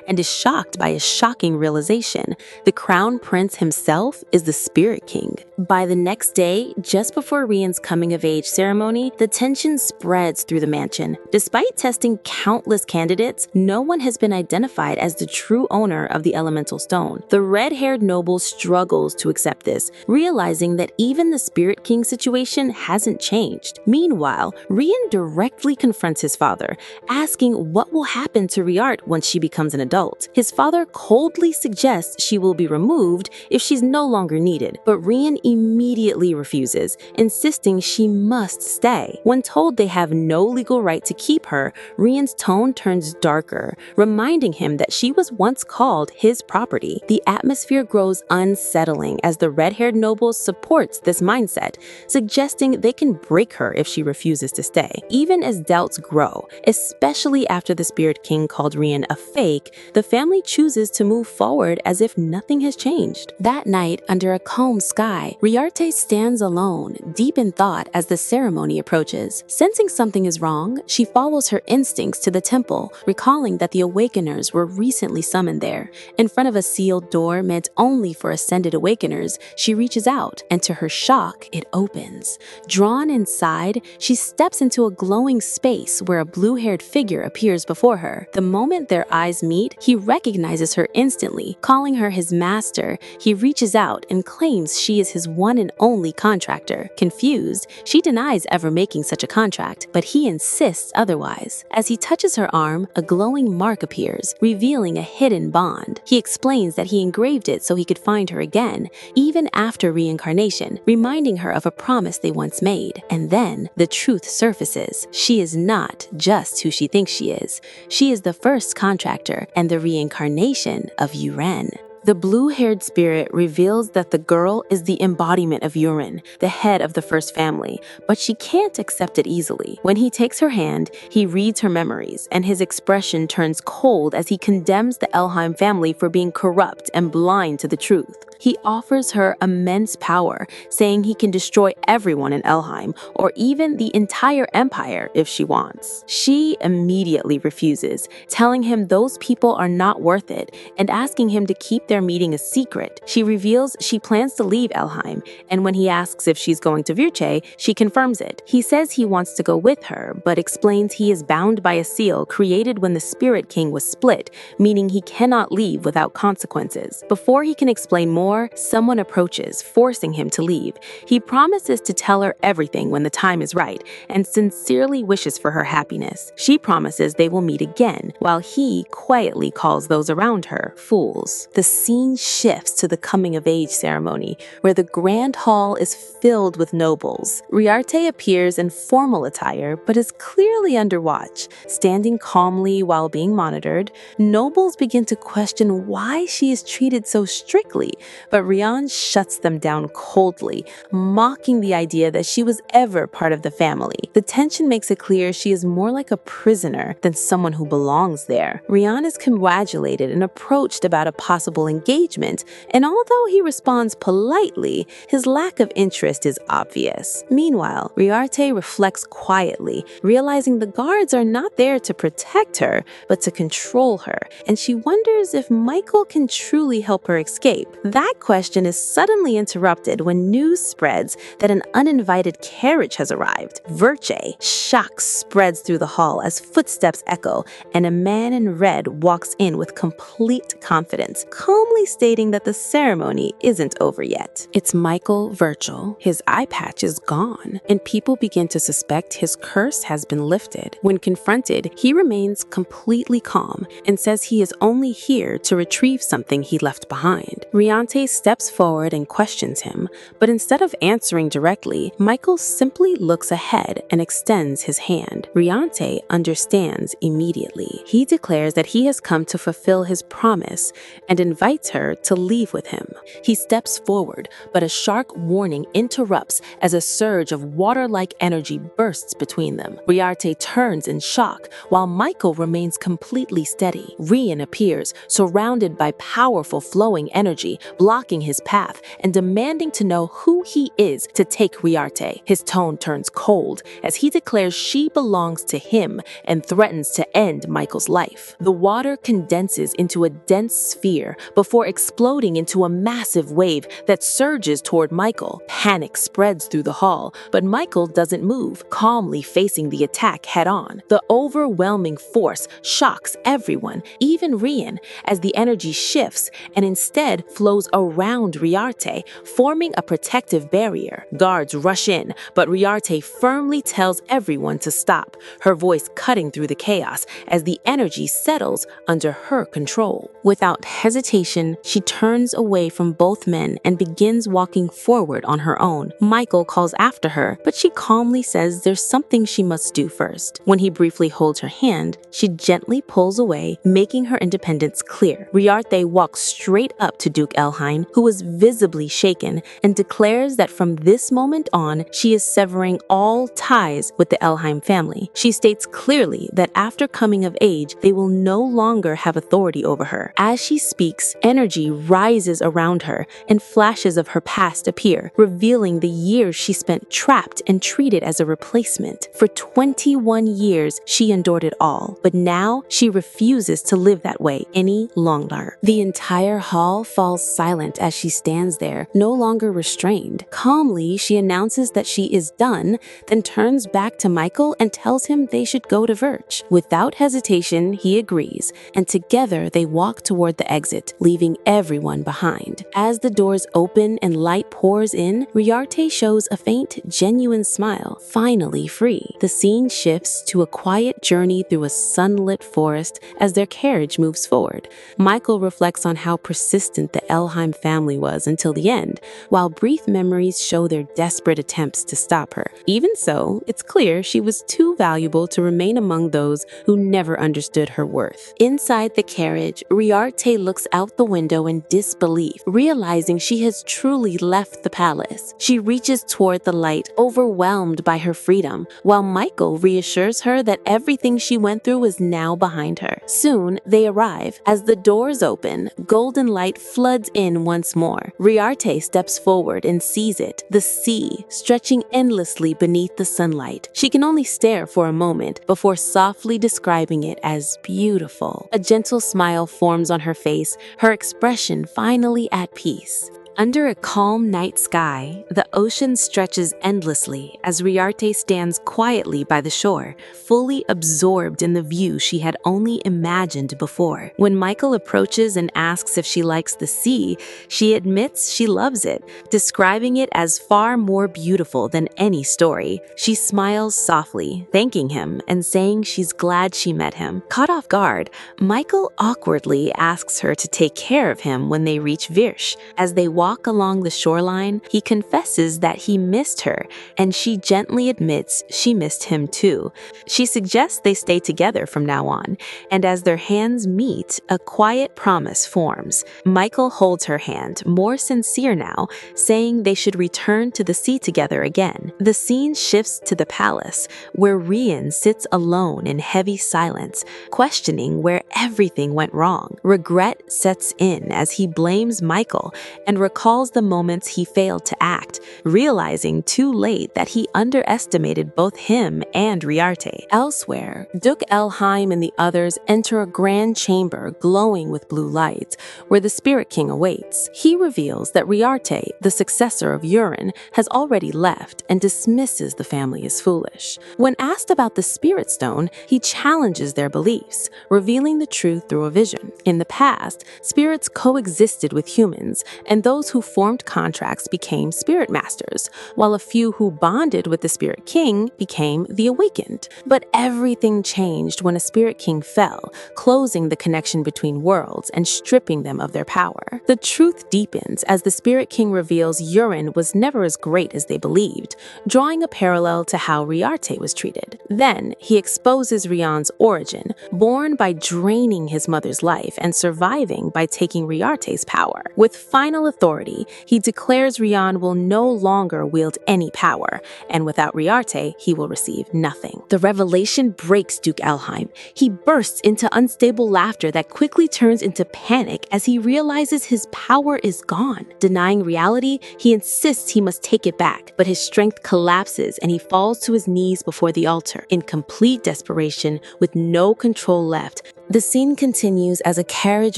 and is shocked by a shocking realization. The crown prince himself is the Spirit King. By the next day, just before Rian's coming-of-age ceremony, the tension spreads through the mansion. Despite testing countless candidates, no one has been identified as the true owner of the elemental stone. The red-haired noble struggles to accept this, realizing that even the Spirit King situation hasn't changed. Meanwhile, Rian directly confronts his father, asking what will happen to Riart once she becomes an adult. His father coldly suggests she will be removed if she's no longer needed, but Rian immediately refuses, insisting she must stay. When told they have no legal right to keep her, Rian's tone turns darker, reminding him that she was once called his property. The atmosphere grows unsettling as the red-haired noble supports this mindset, suggesting they can break her if she refuses to stay. Even as doubts grow, especially after the Spirit King called Rian a fake, the family chooses to move forward as if nothing has changed. That night, under a calm sky, Riarte stands alone, deep in thought as the ceremony approaches. Sensing something is wrong, she follows her instincts to the temple, recalling that the Awakeners were recently summoned there. In front of a sealed door meant only for ascended Awakeners, she reaches out, and to her shock, it opens. Drawn inside, she steps into a glowing space where a blue-haired figure appears years before her. The moment their eyes meet, he recognizes her instantly. Calling her his master, he reaches out and claims she is his one and only contractor. Confused, she denies ever making such a contract, but he insists otherwise. As he touches her arm, a glowing mark appears, revealing a hidden bond. He explains that he engraved it so he could find her again, even after reincarnation, reminding her of a promise they once made. And then the truth surfaces. She is not just who she thinks she is. She is the first contractor and the reincarnation of Yuren. The blue-haired spirit reveals that the girl is the embodiment of Yuren, the head of the first family, but she can't accept it easily. When he takes her hand, he reads her memories, and his expression turns cold as he condemns the Elheim family for being corrupt and blind to the truth. He offers her immense power, saying he can destroy everyone in Elheim, or even the entire empire if she wants. She immediately refuses, telling him those people are not worth it, and asking him to keep their meeting a secret. She reveals she plans to leave Elheim, and when he asks if she's going to Virche, she confirms it. He says he wants to go with her, but explains he is bound by a seal created when the Spirit King was split, meaning he cannot leave without consequences. Before he can explain more, someone approaches, forcing him to leave. He promises to tell her everything when the time is right, and sincerely wishes for her happiness. She promises they will meet again, while he quietly calls those around her fools. The scene shifts to the coming-of-age ceremony, where the grand hall is filled with nobles. Riarte appears in formal attire, but is clearly under watch. Standing calmly while being monitored, nobles begin to question why she is treated so strictly, but Rian shuts them down coldly, mocking the idea that she was ever part of the family. The tension makes it clear she is more like a prisoner than someone who belongs there. Rian is congratulated and approached about a possible engagement, and although he responds politely, his lack of interest is obvious. Meanwhile, Riarte reflects quietly, realizing the guards are not there to protect her, but to control her, and she wonders if Michael can truly help her escape. That question is suddenly interrupted when news spreads that an uninvited carriage has arrived. Virche. Shock spreads through the hall as footsteps echo, and a man in red walks in with complete confidence, calmly stating that the ceremony isn't over yet. It's Michael Virgil. His eye patch is gone, and people begin to suspect his curse has been lifted. When confronted, he remains completely calm and says he is only here to retrieve something he left behind. Riante steps forward and questions him, but instead of answering directly, Michael simply looks ahead and extends his hand. Riante understands immediately. He declares that he has come to fulfill his promise and invites her to leave with him. He steps forward, but a sharp warning interrupts as a surge of water-like energy bursts between them. Riarte turns in shock, while Michael remains completely steady. Rian appears, surrounded by powerful flowing energy, blocking his path and demanding to know who he is to take Riarte. His tone turns cold as he declares she belongs to him and threatens to end Michael's life. The water condenses into a dense sphere before exploding into a massive wave that surges toward Michael. Panic spreads through the hall, but Michael doesn't move, calmly facing the attack head-on. The overwhelming force shocks everyone, even Rian, as the energy shifts and instead flows around Riarte, forming a protective barrier. Guards rush in, but Riarte firmly tells everyone to stop, her voice cutting through the chaos as the energy settles under her control. Without hesitation, she turns away from both men and begins walking forward on her own. Michael calls after her, but she calmly says there's something she must do first. When he briefly holds her hand, she gently pulls away, making her independence clear. Riarte walks straight up to Duke Elheim, who is visibly shaken, and declares that from this moment on, she is severing all ties with the Elheim family. She states clearly that after coming of age, they will no longer have authority over her. As she speaks, face. Energy rises around her, and flashes of her past appear, revealing the years she spent trapped and treated as a replacement. For 21 years, she endured it all, but now she refuses to live that way any longer. The entire hall falls silent as she stands there, no longer restrained. Calmly, she announces that she is done, then turns back to Michael and tells him they should go to Verge. Without hesitation, he agrees, and together they walk toward the exit, leaving everyone behind. As the doors open and light pours in, Riarte shows a faint, genuine smile, finally free. The scene shifts to a quiet journey through a sunlit forest as their carriage moves forward. Michael reflects on how persistent the Elheim family was until the end, while brief memories show their desperate attempts to stop her. Even so, it's clear she was too valuable to remain among those who never understood her worth. Inside the carriage, Riarte looks out the window in disbelief, realizing she has truly left the palace. She reaches toward the light, overwhelmed by her freedom, while Michael reassures her that everything she went through is now behind her. Soon, they arrive. As the doors open, golden light floods in once more. Riarte steps forward and sees it, the sea, stretching endlessly beneath the sunlight. She can only stare for a moment before softly describing it as beautiful. A gentle smile forms on her face, her expression finally at peace. Under a calm night sky, the ocean stretches endlessly as Riarte stands quietly by the shore, fully absorbed in the view she had only imagined before. When Michael approaches and asks if she likes the sea, she admits she loves it, describing it as far more beautiful than any story. She smiles softly, thanking him and saying she's glad she met him. Caught off guard, Michael awkwardly asks her to take care of him when they reach Virch. As they walk along the shoreline, he confesses that he missed her, and she gently admits she missed him too. She suggests they stay together from now on, and as their hands meet, a quiet promise forms. Michael holds her hand, more sincere now, saying they should return to the sea together again. The scene shifts to the palace, where Rian sits alone in heavy silence, questioning where everything went wrong. Regret sets in as he blames Michael and recalls the moments he failed to act, realizing too late that he underestimated both him and Riarte. Elsewhere, Duke Elheim and the others enter a grand chamber glowing with blue lights, where the Spirit King awaits. He reveals that Riarte, the successor of Urin, has already left and dismisses the family as foolish. When asked about the Spirit Stone, he challenges their beliefs, revealing the truth through a vision. In the past, spirits coexisted with humans, and those who formed contracts became spirit masters, while a few who bonded with the Spirit King became the Awakened. But everything changed when a Spirit King fell, closing the connection between worlds and stripping them of their power. The truth deepens as the Spirit King reveals Urin was never as great as they believed, drawing a parallel to how Riarte was treated. Then, he exposes Rian's origin, born by draining his mother's life and surviving by taking Riarte's power. With final authority, he declares Rian will no longer wield any power, and without Riarte, he will receive nothing. The revelation breaks Duke Elheim. He bursts into unstable laughter that quickly turns into panic as he realizes his power is gone. Denying reality, he insists he must take it back, but his strength collapses and he falls to his knees before the altar. In complete desperation, with no control left, the scene continues as a carriage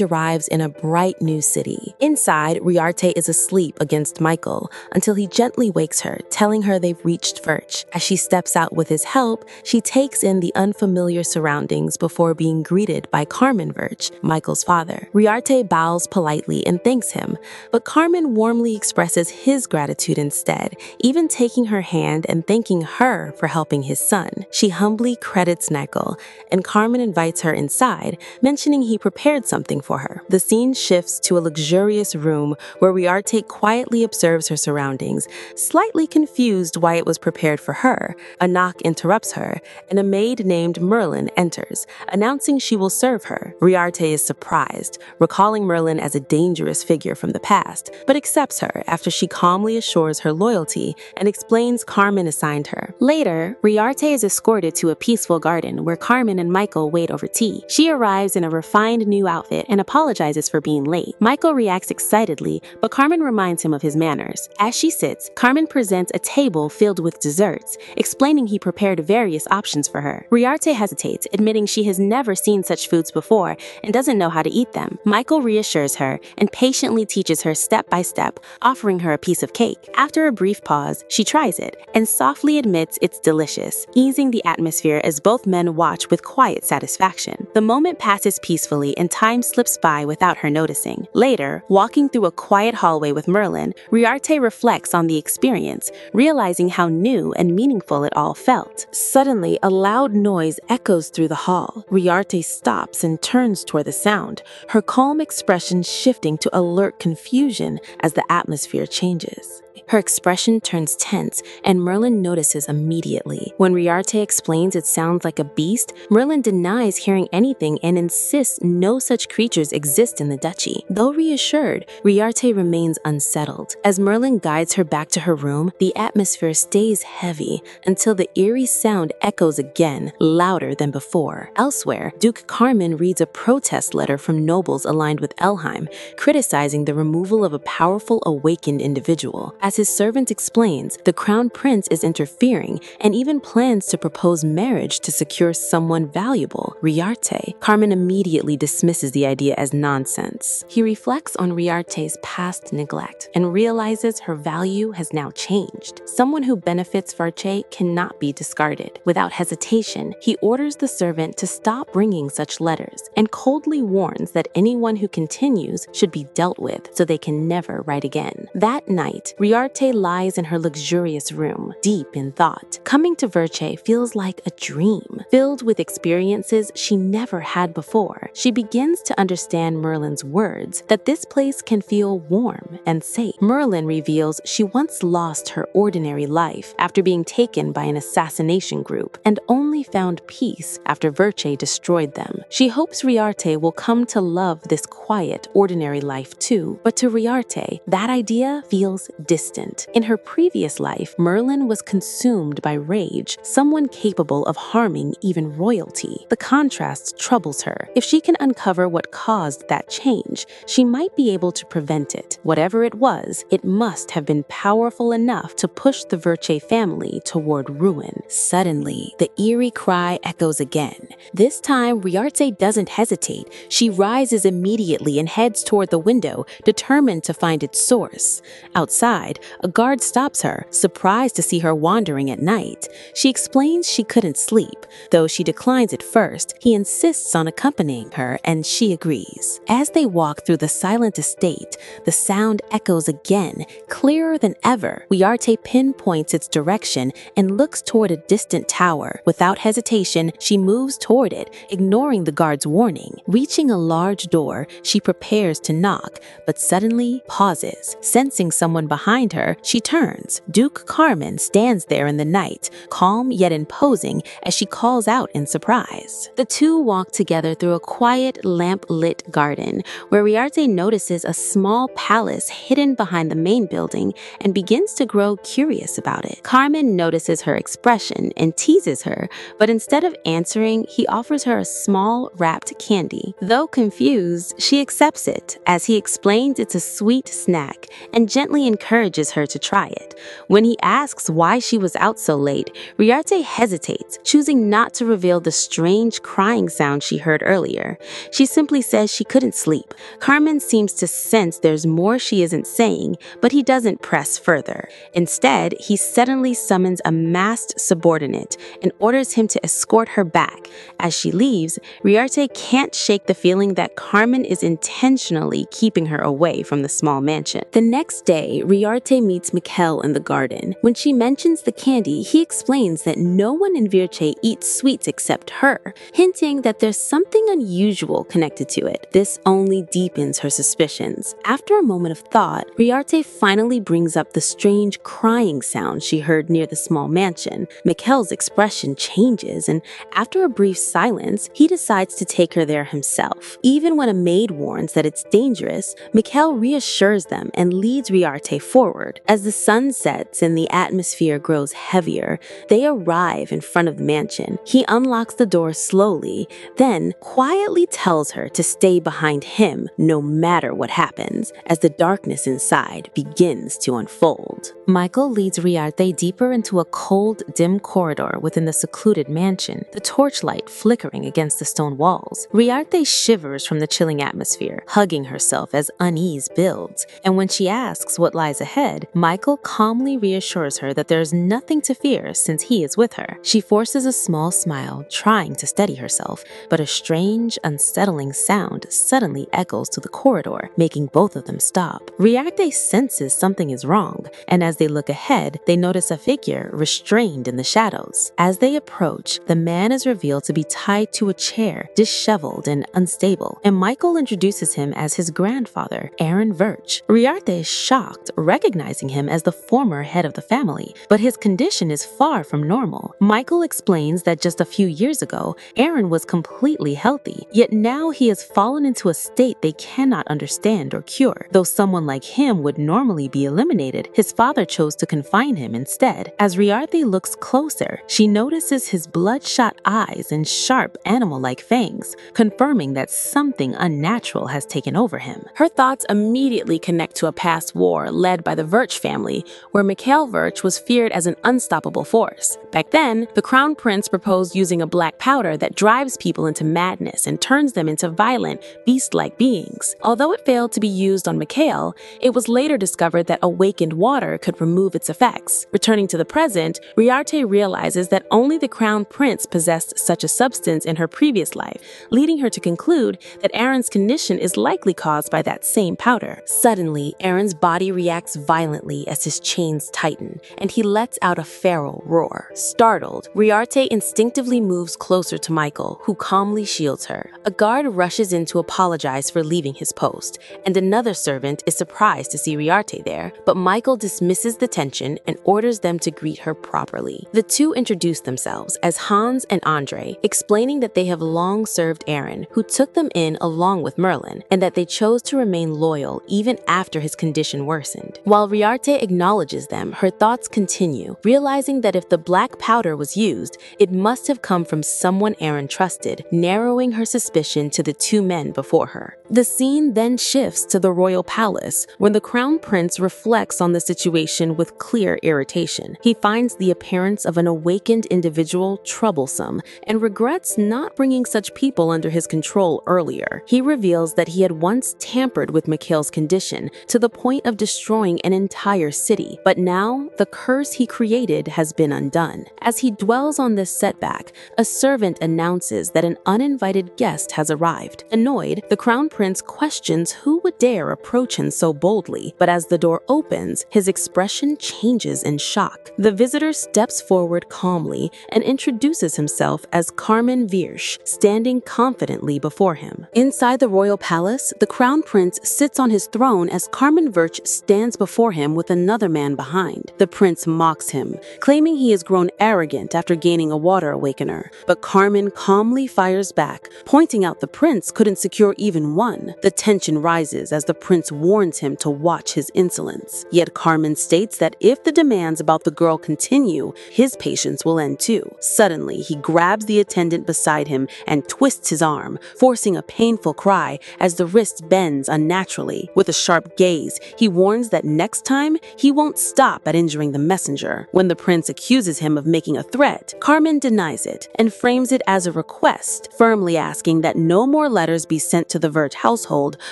arrives in a bright new city. Inside, Riarte is asleep against Michael until he gently wakes her, telling her they've reached Verch. As she steps out with his help, she takes in the unfamiliar surroundings before being greeted by Carmen Verch, Michael's father. Riarte bows politely and thanks him, but Carmen warmly expresses his gratitude instead, even taking her hand and thanking her for helping his son. She humbly credits Michael, and Carmen invites her inside, mentioning he prepared something for her. The scene shifts to a luxurious room where Riarte quietly observes her surroundings, slightly confused why it was prepared for her. A knock interrupts her, and a maid named Merlin enters, announcing she will serve her. Riarte is surprised, recalling Merlin as a dangerous figure from the past, but accepts her after she calmly assures her loyalty and explains Carmen assigned her. Later, Riarte is escorted to a peaceful garden where Carmen and Michael wait over tea. She She arrives in a refined new outfit and apologizes for being late. Michael reacts excitedly, but Carmen reminds him of his manners. As she sits, Carmen presents a table filled with desserts, explaining he prepared various options for her. Riarte hesitates, admitting she has never seen such foods before and doesn't know how to eat them. Michael reassures her and patiently teaches her step by step, offering her a piece of cake. After a brief pause, she tries it and softly admits it's delicious, easing the atmosphere as both men watch with quiet satisfaction. The moment passes peacefully and time slips by without her noticing. Later, walking through a quiet hallway with Merlin, Riarte reflects on the experience, realizing how new and meaningful it all felt. Suddenly, a loud noise echoes through the hall. Riarte stops and turns toward the sound, her calm expression shifting to alert confusion as the atmosphere changes. Her expression turns tense, and Merlin notices immediately. When Riarte explains it sounds like a beast, Merlin denies hearing anything and insists no such creatures exist in the duchy. Though reassured, Riarte remains unsettled. As Merlin guides her back to her room, the atmosphere stays heavy until the eerie sound echoes again, louder than before. Elsewhere, Duke Carmen reads a protest letter from nobles aligned with Elheim, criticizing the removal of a powerful awakened individual. As his servant explains, the crown prince is interfering and even plans to propose marriage to secure someone valuable, Riarte. Carmen immediately dismisses the idea as nonsense. He reflects on Riarte's past neglect and realizes her value has now changed. Someone who benefits Varche cannot be discarded. Without hesitation, he orders the servant to stop bringing such letters and coldly warns that anyone who continues should be dealt with so they can never write again. That night, Riarte lies in her luxurious room, deep in thought. Coming to Verche feels like a dream, filled with experiences she never had before. She begins to understand Merlin's words, that this place can feel warm and safe. Merlin reveals she once lost her ordinary life after being taken by an assassination group, and only found peace after Verche destroyed them. She hopes Riarte will come to love this quiet, ordinary life too, but to Riarte, that idea feels distant. In her previous life, Merlin was consumed by rage, someone capable of harming even royalty. The contrast troubles her. If she can uncover what caused that change, she might be able to prevent it. Whatever it was, it must have been powerful enough to push the Verche family toward ruin. Suddenly, the eerie cry echoes again. This time, Riarte doesn't hesitate. She rises immediately and heads toward the window, determined to find its source. Outside, a guard stops her, surprised to see her wandering at night. She explains she couldn't sleep. Though she declines at first, he insists on accompanying her, and she agrees. As they walk through the silent estate, the sound echoes again, clearer than ever. Riarte pinpoints its direction and looks toward a distant tower. Without hesitation, she moves toward it, ignoring the guard's warning. Reaching a large door, she prepares to knock, but suddenly pauses. Sensing someone behind her, she turns. Duke Carmen stands there in the night, calm yet imposing as she calls out in surprise. The two walk together through a quiet, lamp-lit garden, where Riarte notices a small palace hidden behind the main building and begins to grow curious about it. Carmen notices her expression and teases her, but instead of answering, he offers her a small, wrapped candy. Though confused, she accepts it, as he explains it's a sweet snack and gently encourages her to try it. When he asks why she was out so late, Riarte hesitates, choosing not to reveal the strange crying sound she heard earlier. She simply says she couldn't sleep. Carmen seems to sense there's more she isn't saying, but he doesn't press further. Instead, he suddenly summons a masked subordinate and orders him to escort her back. As she leaves, Riarte can't shake the feeling that Carmen is intentionally keeping her away from the small mansion. The next day, Riarte meets Mikkel in the garden. When she mentions the candy, he explains that no one in Virche eats sweets except her, hinting that there's something unusual connected to it. This only deepens her suspicions. After a moment of thought, Riarte finally brings up the strange crying sound she heard near the small mansion. Mikkel's expression changes, and after a brief silence, he decides to take her there himself. Even when a maid warns that it's dangerous, Mikkel reassures them and leads Riarte forward. forward. As the sun sets and the atmosphere grows heavier, they arrive in front of the mansion. He unlocks the door slowly, then quietly tells her to stay behind him no matter what happens, as the darkness inside begins to unfold. Michael leads Riarte deeper into a cold, dim corridor within the secluded mansion, the torchlight flickering against the stone walls. Riarte shivers from the chilling atmosphere, hugging herself as unease builds, and when she asks what lies ahead, Michael calmly reassures her that there is nothing to fear since he is with her. She forces a small smile, trying to steady herself, but a strange, unsettling sound suddenly echoes to the corridor, making both of them stop. Riarte senses something is wrong, and as they look ahead, they notice a figure restrained in the shadows. As they approach, the man is revealed to be tied to a chair, disheveled and unstable, and Michael introduces him as his grandfather, Aaron Verch. Riarte is shocked, recognizing him as the former head of the family, but his condition is far from normal. Michael explains that just a few years ago, Aaron was completely healthy, yet now he has fallen into a state they cannot understand or cure. Though someone like him would normally be eliminated, his father chose to confine him instead. As Riarte looks closer, she notices his bloodshot eyes and sharp animal-like fangs, confirming that something unnatural has taken over him. Her thoughts immediately connect to a past war led by the Verch family, where Mikhail Verch was feared as an unstoppable force. Back then, the crown prince proposed using a black powder that drives people into madness and turns them into violent, beast-like beings. Although it failed to be used on Mikhail, it was later discovered that awakened water could remove its effects. Returning to the present, Riarte realizes that only the crown prince possessed such a substance in her previous life, leading her to conclude that Aaron's condition is likely caused by that same powder. Suddenly, Aaron's body reacts violently as his chains tighten, and he lets out a feral roar. Startled, Riarte instinctively moves closer to Michael, who calmly shields her. A guard rushes in to apologize for leaving his post, and another servant is surprised to see Riarte there, but Michael dismisses the tension and orders them to greet her properly. The two introduce themselves as Hans and Andre, explaining that they have long served Aaron, who took them in along with Merlin, and that they chose to remain loyal even after his condition worsened. While Riarte acknowledges them, her thoughts continue, realizing that if the black powder was used, it must have come from someone Aaron trusted, narrowing her suspicion to the two men before her. The scene then shifts to the royal palace, when the crown prince reflects on the situation with clear irritation. He finds the appearance of an awakened individual troublesome and regrets not bringing such people under his control earlier. He reveals that he had once tampered with Mikhail's condition to the point of destroying an entire city, but now the curse he created has been undone. As he dwells on this setback, a servant announces that an uninvited guest has arrived. Annoyed, the crown prince questions who would dare approach him so boldly, but as the door opens, his expression changes in shock. The visitor steps forward calmly and introduces himself as Carmen Virsch, standing confidently before him. Inside the royal palace, the crown prince sits on his throne as Carmen Virsch stands before him with another man behind. The prince mocks him, claiming he has grown arrogant after gaining a water awakener, but Carmen calmly fires back, pointing out the prince couldn't secure even one. The tension rises as the prince warns him to watch his insolence. Yet Carmen states that if the demands about the girl continue, his patience will end too. Suddenly, he grabs the attendant beside him and twists his arm, forcing a painful cry as the wrist bends unnaturally. With a sharp gaze, he warns that next time, he won't stop at injuring the messenger. When the prince accuses him of making a threat, Carmen denies it and frames it as a request, firmly asking that no more letters be sent to the Verch household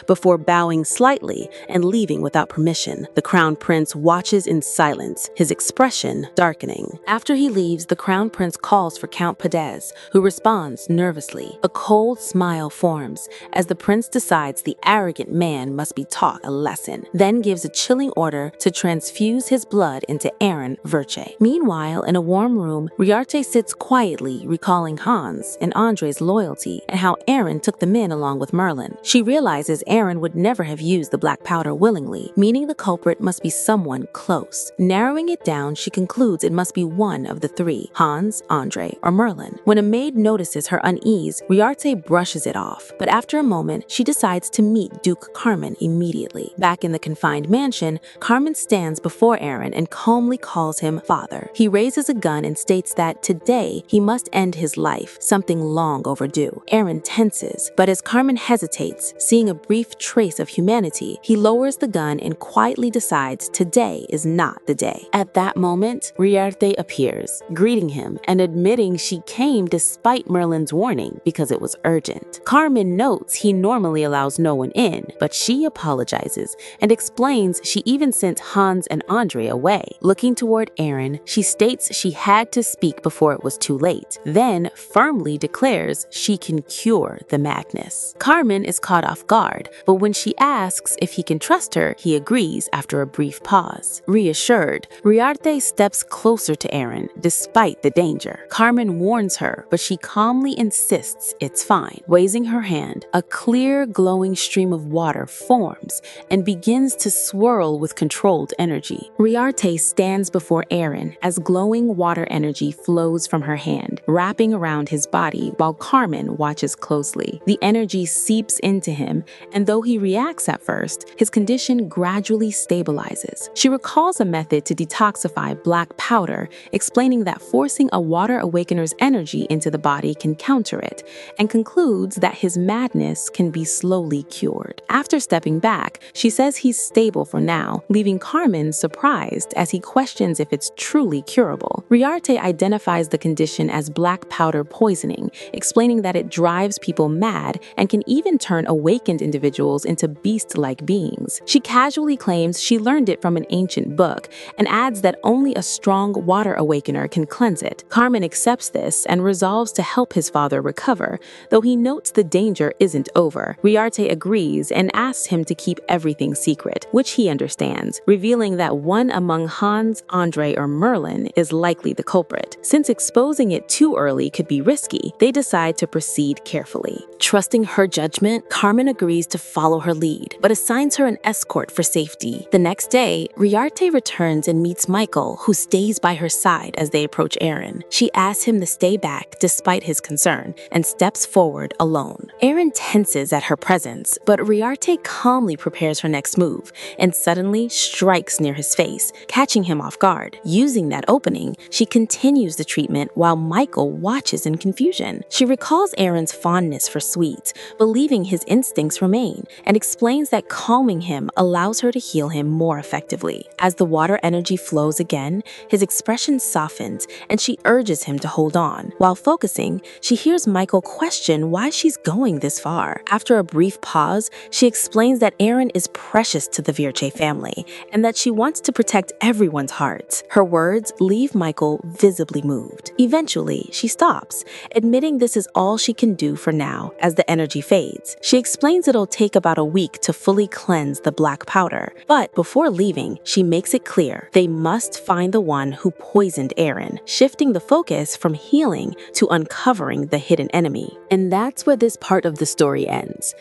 before bowing slightly and leaving without permission. The crown prince watches in silence, his expression darkening. After he leaves, the crown prince calls for Count Padez, who responds nervously. A cold smile forms as the prince decides the arrogant man must be taught a lesson, then gives a chilling order to transfuse his blood into Aaron Verche. Meanwhile, in a warm room, Riarte sits quietly recalling Hans and Andre's loyalty and how Aaron took them in along with Merlin. She realizes Aaron would never have used the black powder willingly, meaning the culprit must be someone close. Narrowing it down, she concludes it must be one of the three, Hans, Andre, or Merlin. When a maid notices her unease, Riarte brushes it off, but after a moment, she decides to meet Duke Carmen immediately. Back in the confined mansion, Carmen stands before Aaron and calmly calls him father. He raises a gun and states that today he must end his life, something long overdue. Aaron tenses, but as Carmen hesitates, seeing a brief trace of humanity, he lowers the gun and quietly decides today is not the day. At that moment, Riarte appears, greeting him and admitting she came despite Merlin's warning because it was urgent. Carmen notes he normally allows no one in, but she apologizes and explains she even sent Hans and Andre away. Looking toward Aaron, she states she had to speak before it was too late, then firmly declares she can cure the madness. Carmen is caught off guard, but when she asks if he can trust her, he agrees after a brief pause. Reassured, Riarte steps closer to Aaron despite the danger. Carmen warns her, but she calmly insists it's fine. Raising her hand, a clear, glowing stream of water forms and begins to swirl with controlled energy. Riarte stands before Aaron as glowing water energy flows from her hand, wrapping around his body while Carmen watches closely. The energy seeps into him, and though he reacts at first, his condition gradually stabilizes. She recalls a method to detoxify black powder, explaining that forcing a water awakener's energy into the body can counter it, and concludes that his madness can be slowly cured. After stepping back, she says he's stable for now, leaving Carmen surprised as he questions if it's truly curable. Riarte identifies the condition as black powder poisoning, explaining that it drives people mad and can even turn awakened individuals into beast-like beings. She casually claims she learned it from an ancient book and adds that only a strong water awakener can cleanse it. Carmen accepts this and resolves to help his father recover, though he notes the danger isn't over. Riarte agrees and asks him to keep everything secret, which he understands, revealing that one among Hans, Andre, or Merlin is likely the culprit. Since exposing it too early could be risky, they decide to proceed carefully. Trusting her judgment, Carmen agrees to follow her lead, but assigns her an escort for safety. The next day, Riarte returns and meets Michael, who stays by her side as they approach Aaron. She asks him to stay back despite his concern and steps forward alone. Aaron tenses at her presence, but Riarte calmly prepares her next move and suddenly strikes near his face, catching him off guard. Using that opening, she continues the treatment while Michael watches in confusion. She recalls Aaron's fondness for sweets, believing his instincts remain, and explains that calming him allows her to heal him more effectively. As the water energy flows again, his expression softens, and she urges him to hold on. While focusing, she hears Michael question why she's going this far. After a brief pause, she explains that Aaron is precious to the Virche family, and that she wants to protect everyone's hearts. Her words leave Michael visibly moved. Eventually, she stops, admitting this is all she can do for now as the energy fades. She explains it'll take about a week to fully cleanse the black powder, but before leaving, she makes it clear they must find the one who poisoned Aaron, shifting the focus from healing to uncovering the hidden enemy. And that's where this part of the story ends.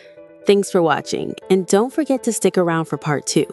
Thanks for watching, and don't forget to stick around for part 2.